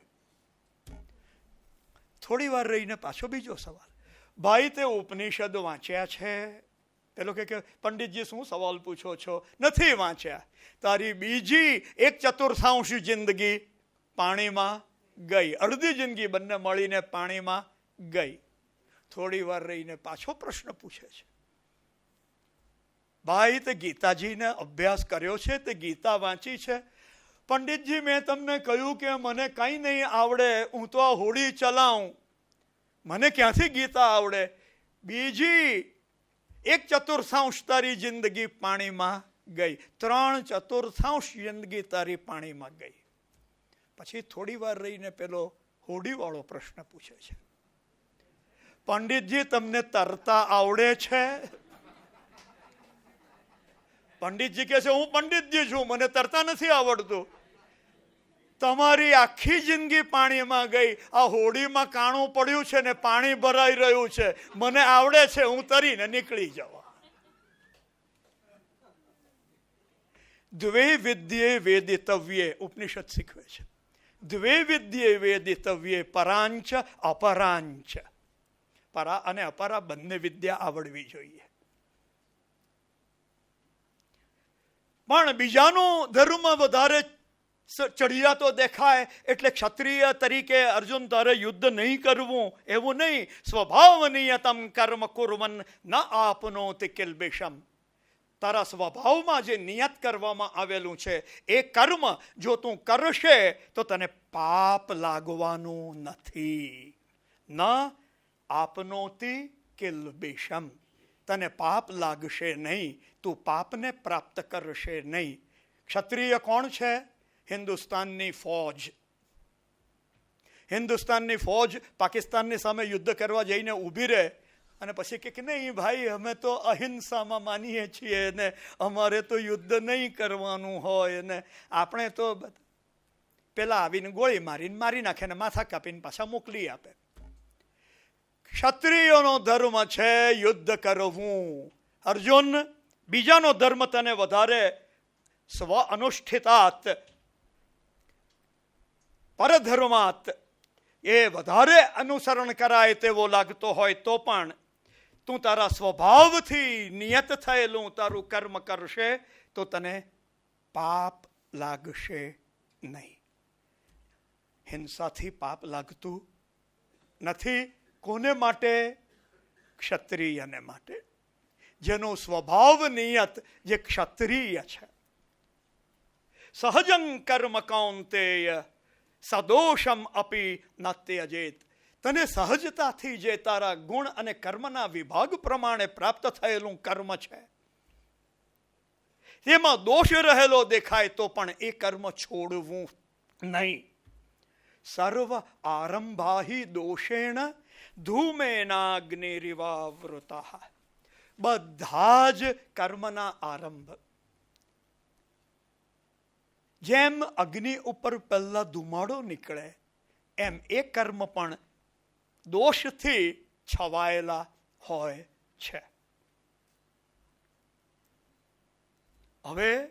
S2: થોડી વાર રહીને પાછો બીજો સવાલ, ભાઈ તે ઉપનિષદ વાંચ્યા છે? પેલો કે પંડિતજી શું સવાલ પૂછો છો, નથી વાંચ્યા. તારી બીજી 1/4 જિંદગી પાણીમાં ગઈ. અડધી જિંદગી બંને મળીને પાણીમાં ગઈ. થોડી વાર રહીને પાછો પ્રશ્ન પૂછે છે, ભાઈ તે ગીતાજીને અભ્યાસ કર્યો છે, તે ગીતા વાંચી છે? પંડિતજી મેં તમને કહ્યું કે મને કંઈ નહીં આવડે, હું તો આ હોડી ચલાવું, મને ક્યાંથી ગીતા આવડે? બીજી 1/4 તારી જિંદગી પાણીમાં ગઈ, 3/4 જિંદગી તારી પાણીમાં ગઈ. પછી થોડી વાર રહીને પેલો હોડીવાળો પ્રશ્ન પૂછે છે, પંડિતજી તમને તરતા આવડે છે? પંડિતજી કહે છે, હું પંડિતજી છું, મને તરતા નથી આવડતું. તમારી આખી જિંદગી પાણીમાં ગઈ, આ હોડીમાં કાણું પડ્યું છે ને પાણી ભરાઈ રહ્યું છે, મને આવડે છે, હું તરીને નીકળી જવા. દ્વે વિદ્યે વેદિતવ્યે ઉપનિષદ શીખવે છે. દ્વે વિદ્યે વેદિતવ્યે પરાંચ અપરાંચ. પરા અને અપરા બંને વિદ્યા આવડવી જોઈએ. પણ બીજાનો ધર્મ વધારે ચડિયાતો દેખાય એટલે ક્ષત્રિય તરીકે અર્જુન તારે યુદ્ધ નહીં કરવું એવું નહીં. સ્વભાવનિયતમ કર્મ કુર્વન ન આપનોતિ કિલ્બિષમ. તારા સ્વભાવમાં જે નિયત કરવામાં આવેલું છે એ કર્મ જો તું કરશે તો તને પાપ લાગવાનું નથી. ન આપનોતિ કિલ્બિષમ. તને પાપ લાગશે નહીં, તું પાપને પ્રાપ્ત કરશે નહીં. ક્ષત્રિય કોણ છે? હિન્દુસ્તાનની ફૌજ. હિન્દુસ્તાનની ફૌજ પાકિસ્તાનની સામે યુદ્ધ કરવા જઈને ઊભી રહે અને પછી કે નહીં ભાઈ અમે તો અહિંસામાં માનીએ છીએ ને અમારે તો યુદ્ધ નહીં કરવાનું હોય ને આપણે તો પેલા આવીને ગોળી મારી નાખે ને માથા કાપીને પાછા મોકલી આપે. ક્ષત્રિયોનો ધર્મ છે યુદ્ધ કરવું. અર્જુન, બીજાનો ધર્મ તને વધારે સ્વ અનુષ્ઠિતાત પરધર્માત એ વધારે અનુસરણ કરાય તેવો લાગતો હોય તો પણ તું તારા સ્વભાવથી નિયત થયેલું તારું કર્મ કરશે તો તને પાપ લાગશે નહીં. હિંસાથી પાપ લાગતું નથી. કોને માટે? ક્ષત્રિયને માટે. જેનો સ્વભાવ નિયત જે ક્ષત્રિય છે. સહજં કર્મ કૌંતેય સદોષમ અપી ન ત્યજેત. તને સહજતાથી જે તારા ગુણ અને કર્મના વિભાગ પ્રમાણે પ્રાપ્ત થયેલું કર્મ છે તેમાં દોષ રહેલો દેખાય તો પણ એ કર્મ છોડવું નહીં. સર્વ આરંભાહી દોષેણ ધૂમેનાગ્નિરિવાવૃતા. બધા જ કર્મના આરંભ જેમ અગ્નિ ઉપર પહેલા ધુમાડો નીકળે એમ એ કર્મ પણ દોષથી છવાયેલા હોય છે. હવે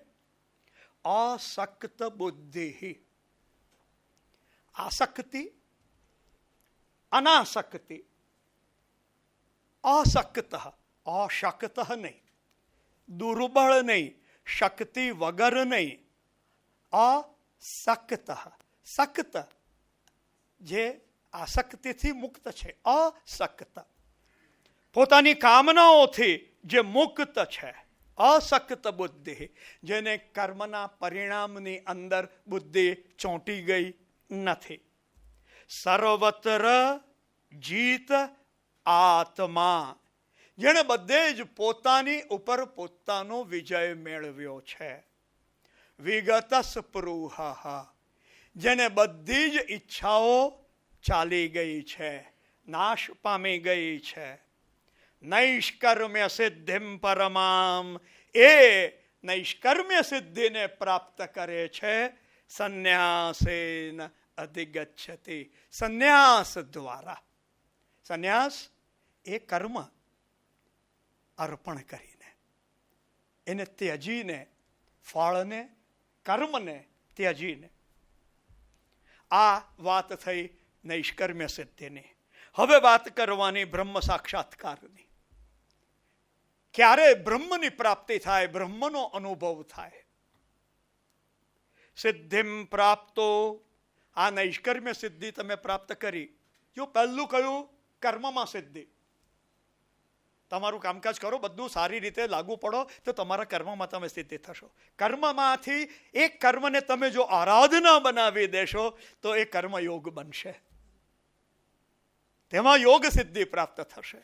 S2: આસક્ત બુદ્ધિ. આસક્તિ, અનાસક્તિ. આસક્ત, અશક્ત નહીં, દુર્બળ નહીં, શક્તિ વગર નહીં. અસક્ત. સક્ત જે આસક્તિથી મુક્ત છે. અસક્ત પોતાની કામનાઓથી જે મુક્ત છે. અસક્ત બુદ્ધિ જેને કર્મના પરિણામની અંદર બુદ્ધિ ચોંટી ગઈ નથી. સર્વત્ર જીત આત્મા જેણે બધે જ પોતાની ઉપર પોતાનો વિજય મેળવ્યો છે. વિગત સ્પૃહ જેને બધી જ ઈચ્છાઓ ચાલી ગઈ છે, નાશ પામી ગઈ છે. નૈષ્કર્મ્ય સિદ્ધિમ પરમામ એ નૈષ્કર્મ્ય સિદ્ધિને પ્રાપ્ત કરે છે. સંન્યાસેન અધિગચ્છતિ. સંન્યાસ દ્વારા. સંન્યાસ એ કર્મ અર્પણ કરીને એને ત્યજીને, ફળને કર્મને ત્યજીને. આ વાત થઈ નૈષ્કર્મ્ય સિદ્ધિની. હવે વાત કરવાની બ્રહ્મ સાક્ષાત્કારની. ક્યારે બ્રહ્મની પ્રાપ્તિ થાય, બ્રહ્મનો અનુભવ થાય. સિદ્ધિમ પ્રાપ્તો. આ નૈષ્કર્મ્ય સિદ્ધિ તમે પ્રાપ્ત કરી. જો પહેલું કયું? કર્મમાં સિદ્ધિ. તમારું કામકાજ કરો, બધું સારી રીતે લાગુ પડો તો તમારા કર્મમાં તમે સિદ્ધિ થશો. કર્મમાંથી એક કર્મને તમે જો આરાધના બનાવી દેશો તો એ કર્મ યોગ બનશે. તેમાં યોગ સિદ્ધિ પ્રાપ્ત થશે.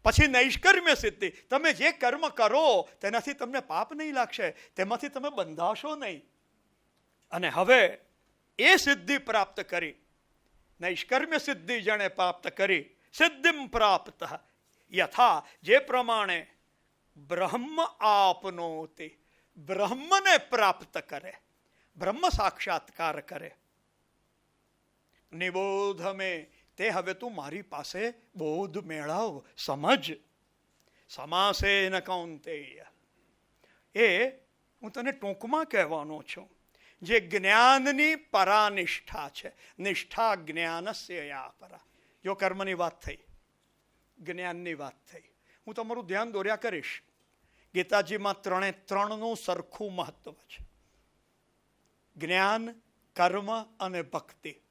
S2: પછી નૈષ્કર્મ્ય સિદ્ધિ. તમે જે કર્મ કરો તેનાથી તમને પાપ નહીં લાગશે, તેમાંથી તમે બંધાશો નહીં. અને હવે એ સિદ્ધિ પ્રાપ્ત કરી, નૈષ્કર્મ્ય સિદ્ધિ જેણે પ્રાપ્ત કરી, સિદ્ધિમ પ્રાપ્ત યથા જે પ્રમાણે બ્રહ્મ આપનોતિ, બ્રહ્મને પ્રાપ્ત કરે, બ્રહ્મ સાક્ષાત્કાર કરે. નિબોધ મે, તે હવે તું મારી પાસે બોધ મેળવ, સમજ. સમાસેન કૌંતેય. એ હું તને ટૂંકમાં કહેવાનો છું. જે જ્ઞાનની પરાનિષ્ઠા છે, નિષ્ઠા જ્ઞાનસ્ય યા પરા. જો કર્મની વાત થઈ, જ્ઞાનની વાત થઈ, હું તમારું ધ્યાન દોર્યા કરીશ. ગીતાજીમાં 3:3નું સરખું મહત્વ છે. જ્ઞાન, કર્મ અને ભક્તિ.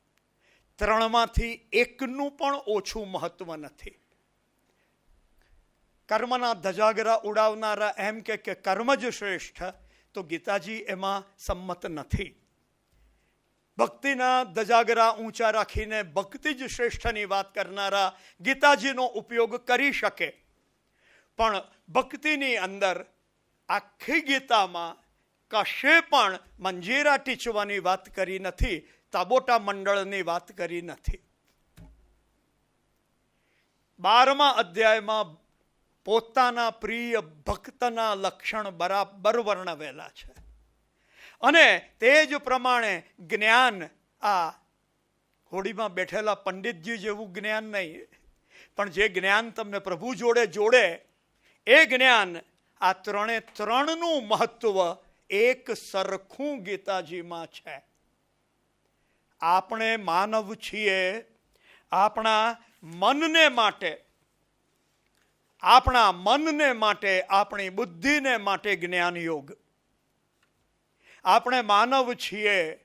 S2: 3માંથી એકનું પણ ઓછું મહત્વ નથી. કર્મના ધજાગરા ઉડાવનારા એમ કે કર્મ જ શ્રેષ્ઠ, તો ગીતાજી એમાં સંમત નથી. ભક્તિના ધજાગરા ઊંચા રાખીને ભક્તિ જ શ્રેષ્ઠની વાત કરનારા ગીતાજીનો ઉપયોગ કરી શકે, પણ ભક્તિની અંદર આખી ગીતામાં કશે પણ મંજીરા ટીચવાની વાત કરી નથી, તાબોટા મંડળની વાત કરી નથી. 12મા અધ્યાયમાં પોતાના પ્રિય ભક્તના લક્ષણ બરાબર વર્ણવેલા છે. અને તે જ પ્રમાણે જ્ઞાન, આ હોડીમાં બેઠેલા પંડિતજી જેવું જ્ઞાન નહીં, પણ જે જ્ઞાન તમને પ્રભુ જોડે જોડે એ જ્ઞાન, આ 3:3નું મહત્વ એક સરખું ગીતાજીમાં છે. આપણે માનવ છીએ, આપણા મનને માટે, આપણી બુદ્ધિને માટે જ્ઞાન યોગ. આપણે માનવ છીએ,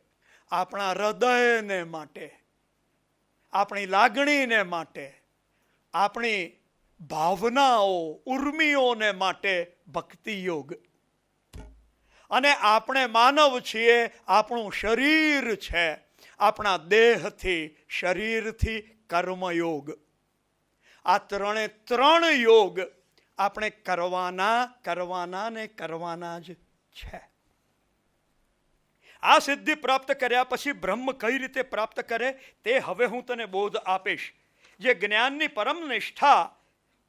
S2: આપણા હૃદયને માટે, આપણી લાગણીને માટે, આપણી ભાવનાઓ, ઉર્મિઓને માટે ભક્તિ યોગ. અને આપણે માનવ છીએ, આપણું શરીર છે, આપણા દેહથી, શરીરથી કર્મયોગ. આ 3 યોગ આપણે કરવાના જ છે. આ સિદ્ધિ પ્રાપ્ત કર્યા પછી બ્રહ્મ કઈ રીતે પ્રાપ્ત કરે તે હવે હું તને બોધ આપીશ. જે જ્ઞાનની પરમ નિષ્ઠા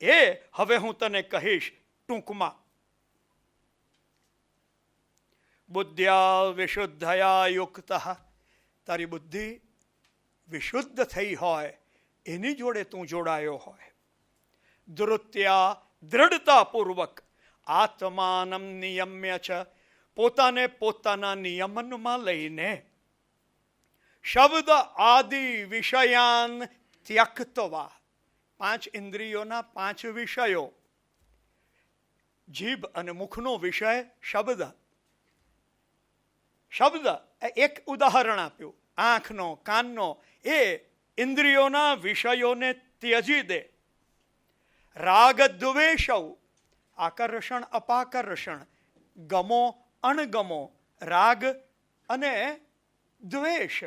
S2: એ હવે હું તને કહીશ ટૂંકમાં. બુદ્ધ્યા વિશુદ્ધયા યુક્ત, તારી બુદ્ધિ વિશુદ્ધ થઈ હોય, એની જોડે તું જોડાયો હોય. ધૃત્યા, દૃઢતાપૂર્વક, આત્માનમ નિયમ્ય છે, પોતાને પોતાના નિયમનમાં લઈને. શબ્દ આદિ વિષયાન ત્યક્તવા, 5 ઇન્દ્રિયોના 5 વિષયો. જીભ અને મુખનો વિષય શબ્દ. એક ઉદાહરણ આપ્યું, આંખનો, કાનનો, એ ઇન્દ્રિયોના વિષયોને ત્યજી દે. રાગ દ્વેષૌ, આકર્ષણ અપાકર્ષણ, ગમો અણગમો, રાગ અને દ્વેષ,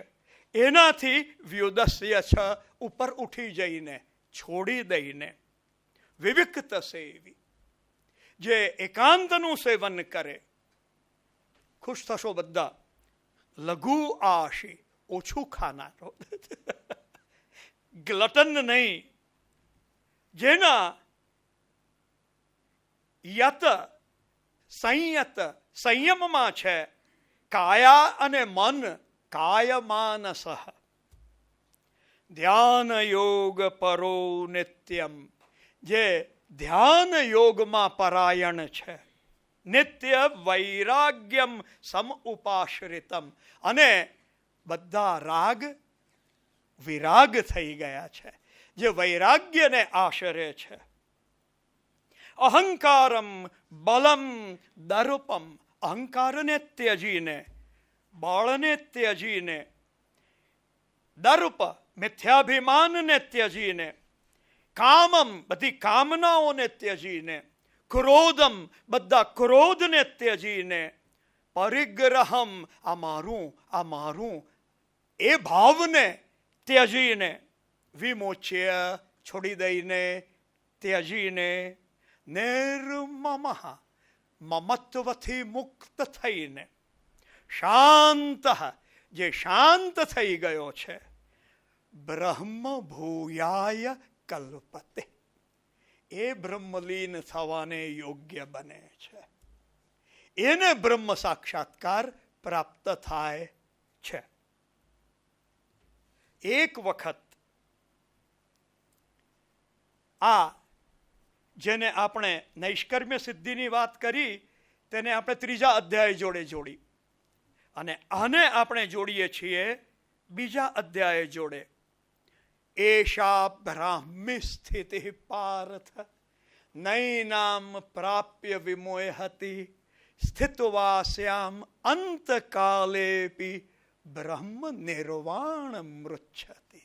S2: એનાથી વ્યુદસ્ય છ, ઉપર ઉઠી જઈને, છોડી દઈને. વિવિક્ત સેવી, જે એકાંતનું સેવન કરે. ખુશ થશો બધા. લઘુ આશી, ઓછું ખાનારો, ગ્લટન નહીં. જેના યત સંયત, સંયમમાં છે, કાયા અને મન, કાય માનસ. ધ્યાન યોગ પરો નિત્યમ, જે ધ્યાન યોગમાં પરાયણ છે. નિત્ય વૈરાગ્યમ સમુપાશ્રિતમ, અને બધા રાગ વિરાગ થઈ ગયા છે, જે વૈરાગ્યને આશરે છે. અહંકારમ બલમ દર્પમ, અહંકારને ત્યજીને, બળને ત્યજીને, દર્પ મિથ્યાભિમાનને ત્યજીને, કામમ બધી કામનાઓને ત્યજીને, ક્રોધમ બધા ક્રોધને ત્યજીને, પરિગ્રહમ આ મારું એ ભાવને ત્યજીને, વિમોચ્ય છોડી દઈને, ત્યજીને, નિર્મમ મમત્વથી મુક્ત થઈને, શાંત જે શાંત થઈ ગયો છે, બ્રહ્મ ભૂયાય કલ્પતે, એ બ્રહ્મલીન થવાને યોગ્ય બને છે. એને બ્રહ્મ સાક્ષાત્કાર પ્રાપ્ત થાય છે. એક વખત આ જેને આપણે નૈષ્કર્મ્ય સિદ્ધિની વાત કરી, તેને આપણે ત્રીજા અધ્યાય જોડે જોડી અને આને આપણે જોડીએ છીએ બીજા અધ્યાય જોડે. એષા બ્રાહ્મી સ્થિતિ પાર્થ નૈનામ પ્રાપ્ય વિમોહતી સ્થિતવાસ્યામ અંતકાલેપી બ્રહ્મ નિર્વાણ મૃચ્છતિ.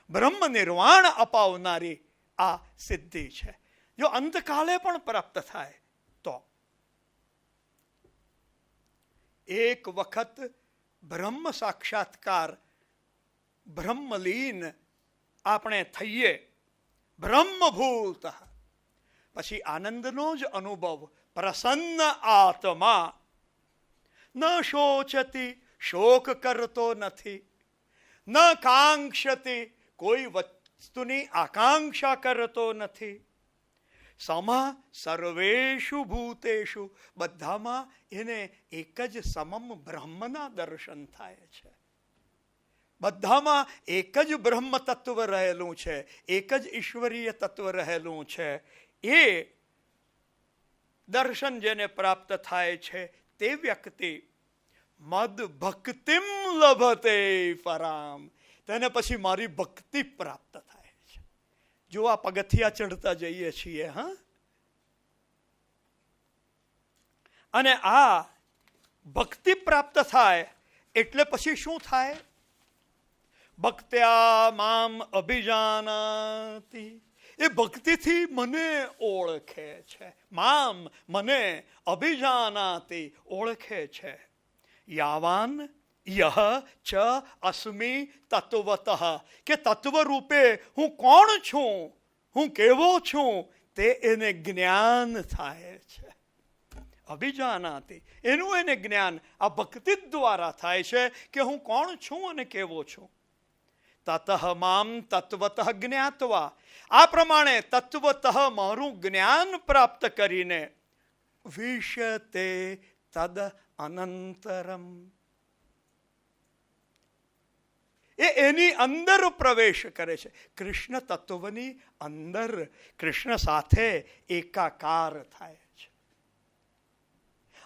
S2: બ્રહ્મ નિર્વાણ અપાવનારી આ સિદ્ધિ છે. જો અંતકાલે પણ પ્રાપ્ત થાય તો એક વખત બ્રહ્મ સાક્ષાત્કાર, બ્રહ્મલીન આપણે થઈએ, બ્રહ્મભૂત, પછી આનંદનો જ અનુભવ. પ્રસન્ન આત્મા ન શોચતી, શોક કરતો નથી, ન કાંક્ષતી, કોઈ વસ્તુની આકાંક્ષા કરતો નથી. સમા સર્વેષુ ભૂતેષુ, બધામાં એને એક જ સમમ બ્રહ્મના દર્શન થાય છે. બધામાં એક જ બ્રહ્મ તત્વ રહેલું છે, એક જ ઈશ્વરીય તત્વ રહેલું છે. એ દર્શન જેને પ્રાપ્ત થાય છે તે વ્યક્તિ મદ ભક્તિમ લભતે પરામ, તેને પછી મારી ભક્તિ પ્રાપ્ત થાય છે. જો આ પગથિયા ચડતા જઈએ છીએ, હા, અને આ ભક્તિ પ્રાપ્ત થાય એટલે પછી શું થાય? ભક્ત્યા મામ અભિજાનાતિ, એ ભક્તિથી મને ઓળખે છે. મામ, મને, અભિજાનાતિ, ઓળખે છે. યાવાન યહ ચ અસ્મિ તત્વતઃ, કે તત્વ રૂપે હું કોણ છું, હું કેવો છું, તે એને જ્ઞાન થાય છે. અભિજાનાતિ, એનું એને જ્ઞાન આ ભક્તિ દ્વારા થાય છે કે હું કોણ છું અને કેવો છું. તતઃ મામ તત્વતઃ જ્ઞાત્વા, આ પ્રમાણે તત્વતઃ મારું જ્ઞાન પ્રાપ્ત કરીને વિશતે તદ અનંતરમ, એ એની અંદર પ્રવેશ કરે છે. કૃષ્ણ તત્વની અંદર કૃષ્ણ સાથે એકાકાર થાય છે.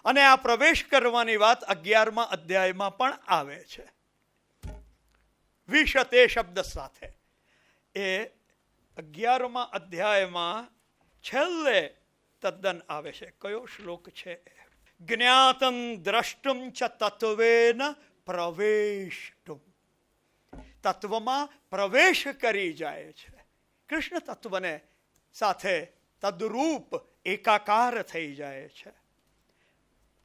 S2: અને આ પ્રવેશ કરવાની વાત 11મા અધ્યાયમાં પણ આવે છે, વિશતે શબ્દ સાથે. એ 11મા અધ્યાયમાં છેલ્લે તદ્દન આવે છે. કયો શ્લોક છે? જ્ઞાતં દ્રષ્ટુમ ચ તત્વેન પ્રવેષ્ટુમ, તત્વમાં પ્રવેશ કરી જાય છે. કૃષ્ણ તત્વને સાથે તદ્રૂપ એકાકાર થઈ જાય છે.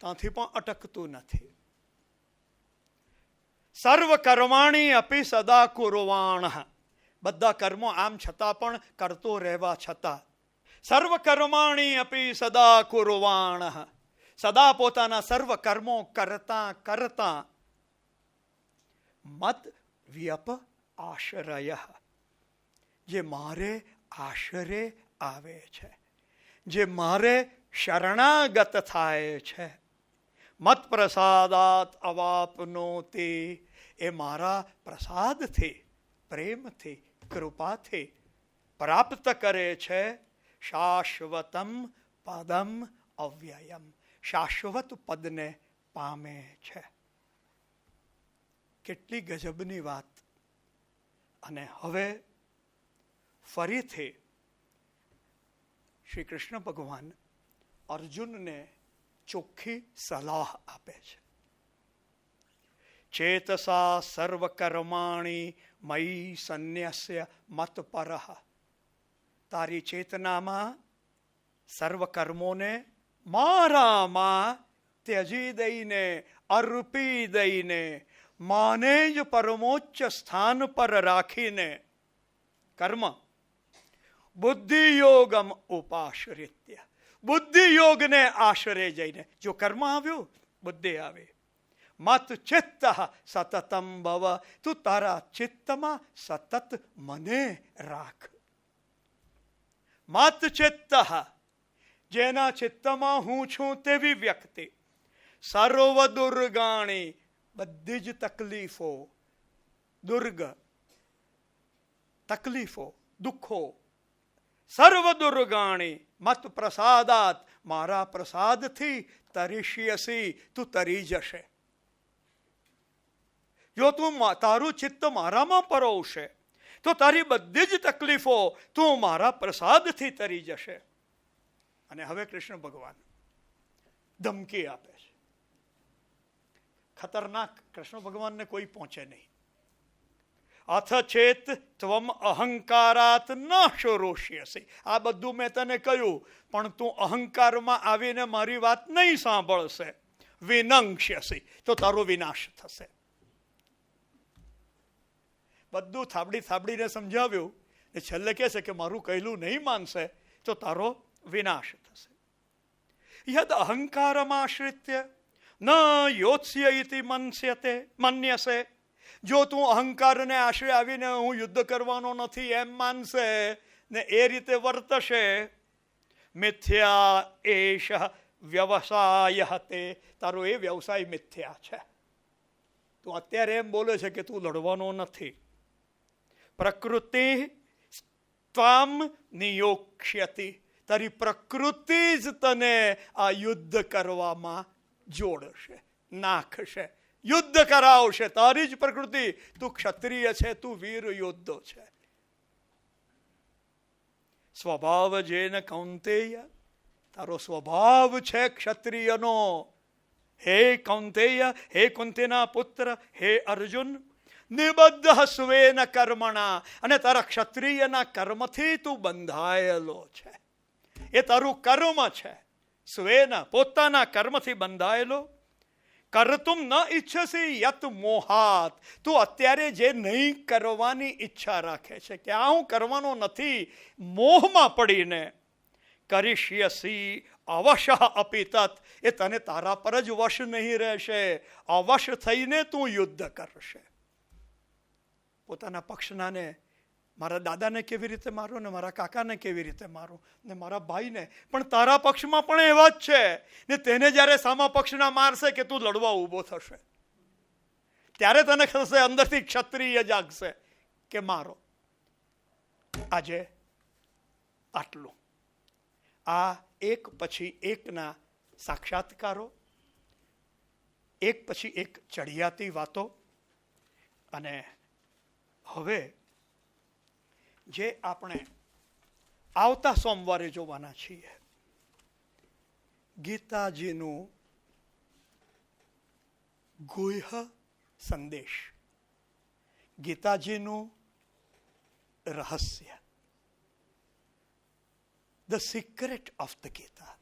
S2: ત્યાંથી પણ અટકતું નથી. સર્વ કર્માણી અપી સદા કુર્વાણ, બધા કર્મો આમ છતાં પણ કરતો રહેવા છતાં, સર્વ કર્માણી અપી સદા કુર્વાણ, સદા પોતાના સર્વ કર્મો કરતા કરતા મત વ્યપ આશ્રય, જે મારે આશરે આવે છે, જે મારે શરણાગત થાય છે. મત પ્રસાદાત અવાપનોતિ, એ મારા પ્રસાદથી, પ્રેમથી, કૃપાથી પ્રાપ્ત કરે છે. શાશ્વતમ પદમ અવ્યયમ, શાશ્વત પદને પામે છે. કેટલી ગજબની વાત. અને હવે ફરીથી શ્રી કૃષ્ણ ભગવાન અર્જુનને ચોખ્ખી સલાહ આપે છે. ચેતસા સર્વ કર્માણી મયી સંન્યસ્ય મત પરઃ, તારી ચેતનામાં સર્વ કર્મોને મારામાં ત્યજી દઈને, અર્પી દઈને, માને જ પરમોચ્ચ સ્થાન પર રાખીને કર્મ બુદ્ધિયોગમ ઉપાશ્રિત્ય, બુદ્ધિયોગને આશરે જઈને જો કર્મ આવ્યું, બુદ્ધિ આવી. મત ચિત્ત સતતમ ભવ, તું તારા ચિત્તમાં સતત મને રાખ. મત ચિત્ત, જેના ચિત્તમાં હું છું તેવી વ્યક્તિ સર્વ દુર્ગાણી, બધી જ તકલીફો, દુર્ગ તકલીફો, દુઃખો, સર્વ દુર્ગાણી મત પ્રસાદાત, મારા પ્રસાદથી તરીશ્યસી, તું તરી જશે. જો તું તારું ચિત્ત મારામાં પરોવશે તો તારી બધી જ તકલીફો તું મારા પ્રસાદથી તરી જશે. અને હવે કૃષ્ણ ભગવાન ધમકી આપે છે. ખતરનાક. કૃષ્ણ ભગવાનને કોઈ પહોંચે નહીં. અથ ચેત ત્વમ અહંકારાત ન શોરોષ્યસી. આ બધું મેં તને કહ્યું, પણ તું અહંકારમાં આવીને મારી વાત નહીં સાંભળશે. વિનંક્ષ્યસી, તો તારો વિનાશ થશે. બધું થાબડીને સમજાવ્યું ને છેલ્લે કહે છે કે મારું કહેલું નહીં માનશે તો તારો વિનાશ થશે. યદ અહંકારમાશ્રિત્ય ન યોત્સ્ય ઇતિ મન્યસે. જો તું અહંકારને આશરે આવીને હું યુદ્ધ કરવાનો નથી એમ માનશે ને એ રીતે વર્તશે, મિથ્યા એષ વ્યવસાય તે, તારો એ વ્યવસાય મિથ્યા છે. તું અત્યારે એમ બોલે છે કે તું લડવાનો નથી. પ્રકૃતિ ત્વામ નિયોક્ષ્યતિ, તારી પ્રકૃતિ જ તને આ યુદ્ધ કરવામાં જોડશે, નાખશે, યુદ્ધ કરાવશે. તારી જ પ્રકૃતિ. તું ક્ષત્રિય છે, તું વીર યોદ્ધો છે. સ્વભાવ જેન કૌંતેય, તારો સ્વભાવ છે ક્ષત્રિયનો. હે કૌંતેય, હે કુંતીના પુત્ર, હે અર્જુન, નિબદ્ધ સ્વેન કર્મણા, અને તારા ક્ષત્રિયના કર્મથી તું બંધાયેલો છે. એ તારું કર્મ છે. સ્વેન, પોતાના કર્મથી બંધાયેલો. કર્તુમ ન ઈચ્છસી યત મોહાત, તું અત્યારે જે નહીં કરવાની ઈચ્છા રાખે છે કે આ હું કરવાનો નથી, મોહમાં પડીને કરીષ્યસી અવશ અપી તત, એ તને તારા પર જ વશ નહીં રહેશે. અવશ થઈને તું યુદ્ધ કરશે. પોતાના પક્ષનાને, મારા દાદાને કેવી રીતે મારો ને મારા કાકાને કેવી રીતે મારો ને મારા ભાઈને, પણ તારા પક્ષમાં પણ એવા જ છે ને. તેને જ્યારે સામા પક્ષના મારશે કે તું લડવા ઊભો થશે, ત્યારે તને થશે અંદરથી ક્ષત્રિય જાગશે કે મારો. આજે આટલું. આ એક પછી એકના સાક્ષાત્કારો, એક પછી એક ચડિયાતી વાતો. અને હવે જે આપણે આવતા સોમવારે જોવાના છીએ, ગીતાજીનું ગુહ્ય સંદેશ, ગીતાજીનું રહસ્ય, the secret of the Gita.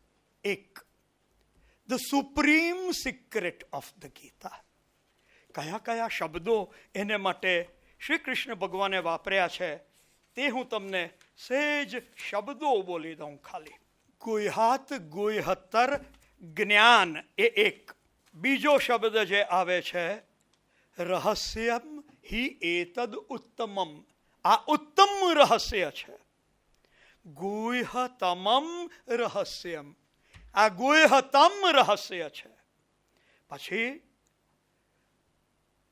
S2: The supreme secret of the Gita. કયા કયા શબ્દો એને માટે શ્રી કૃષ્ણ ભગવાને વાપર્યા છે તે હું તમને સહેજ શબ્દો બોલી દઉં ખાલી. ગુહ્યાત ગુહ્યતર જ્ઞાન એ એક. બીજો શબ્દ જે આવે છે રહસ્યમ હિ એતદ ઉત્તમમ, આ ઉત્તમ રહસ્ય છે. ગુહ્યતમમ રહસ્યમ, આ ગુહ્યતમ રહસ્ય છે. પછી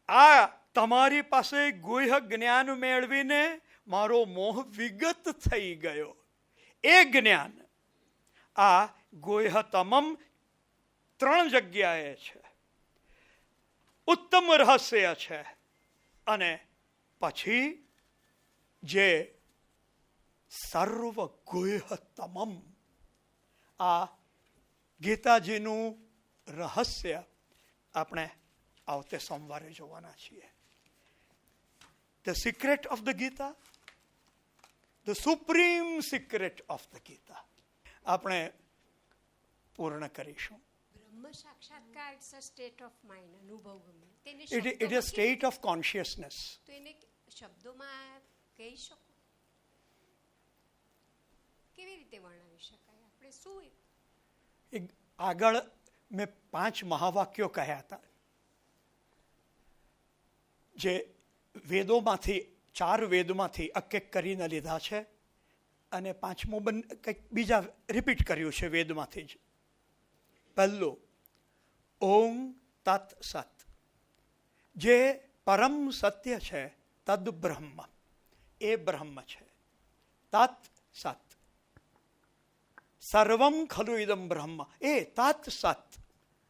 S2: આ તમારી પાસે ગુહ્ય જ્ઞાન મેળવીને મારો મોહ વિગત થઈ ગયો, એ જ્ઞાન. આ ગુહ્યતમમ 3 જગ્યાએ છે. ઉત્તમ રહસ્ય છે. અને પછી જે સર્વ ગુહ્યતમમ, આ ગીતાજીનું રહસ્ય આપણે આવતે સોમવારે જોવાના છીએ. The secret of the Gita, the supreme secret of the Gita આપણે પૂર્ણ કરીશું.
S3: બ્રહ્મ સાક્ષાત્કાર it's a state of mind, અનુભવ ગમે તેને.
S2: It is state of consciousness.
S3: તો એને શબ્દોમાં કહી શકો? કેવી રીતે વર્ણવી શકાય? આપણે શું
S2: આગળ મેં 5 મહાવાક્યો કહ્યા હતા, જે વેદોમાંથી 4 વેદમાંથી એક કરીને લીધા છે, અને 5મું કંઈક બીજા રિપીટ કર્યું છે વેદમાંથી જ. પહેલું ઓમ તત સત, જે પરમ સત્ય છે, તદ બ્રહ્મ, એ બ્રહ્મ છે. તત સત. સર્વમ ખલુ ઇદમ બ્રહ્મ. એ તત સત,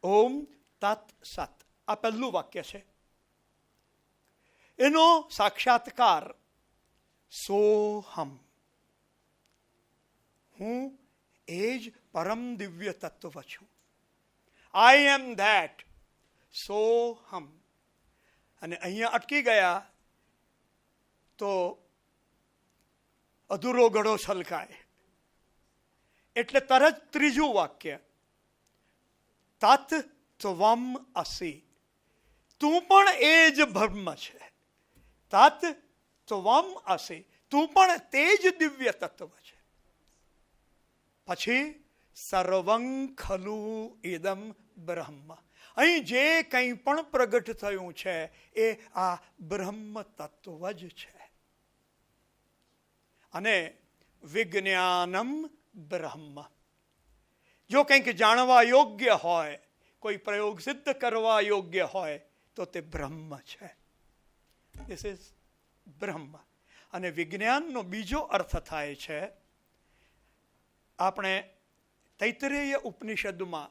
S2: ઓમ તત સત, આ પહેલું વાક્ય છે. એનો સાક્ષાત્કાર સોહમ, હું એ જ પરમ દિવ્ય તત્વ છું. આઈ એમ ધેટ, સોહમ. અને અહીંયા અટકી ગયા તો અધૂરો ઘડો છલકાય. એટલે તરત ત્રીજું વાક્ય, તત ત્વમ અસી, તું પણ એ જ બ્રહ્મ છે. તત ત્વમ અસી, તું પણ તે જ દિવ્ય તત્વ છે. પછી સર્વં ખલુ ઇદમ બ્રહ્મ, અહીં જે કંઈ પણ પ્રગટ થયું છે એ આ બ્રહ્મ તત્વ જ છે. અને વિજ્ઞાનમ બ્રહ્મ, જો કંઈક જાણવા યોગ્ય હોય, કોઈ પ્રયોગ સિદ્ધ કરવા યોગ્ય હોય તો તે બ્રહ્મ છે. ધીસ ઇઝ બ્રહ્મ. અને વિજ્ઞાનનો બીજો અર્થ થાય છે, આપણે તૈત્તરીય ઉપનિષદમાં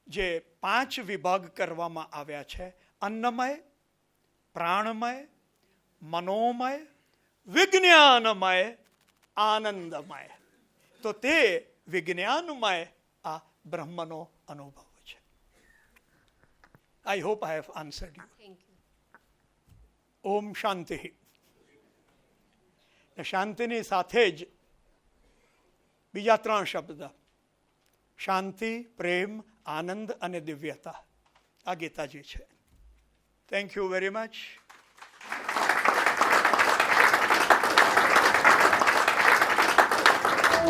S2: જે 5 વિભાગ કરવામાં આવ્યા છે, અન્નમય, પ્રાણમય, મનોમય, વિજ્ઞાનમય, આનંદમય. તો તે વિજ્ઞાનમય આ બ્રહ્મનો અનુભવ છે. I hope I have answered you.
S3: Thank you.
S2: ઓમ શાંતિ. શાંતિની સાથે જ બીજા 3 શબ્દ, શાંતિ, પ્રેમ, આનંદ અને દિવ્યતા, આ ગીતાજી છે. Thank you very much.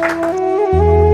S4: Thank you.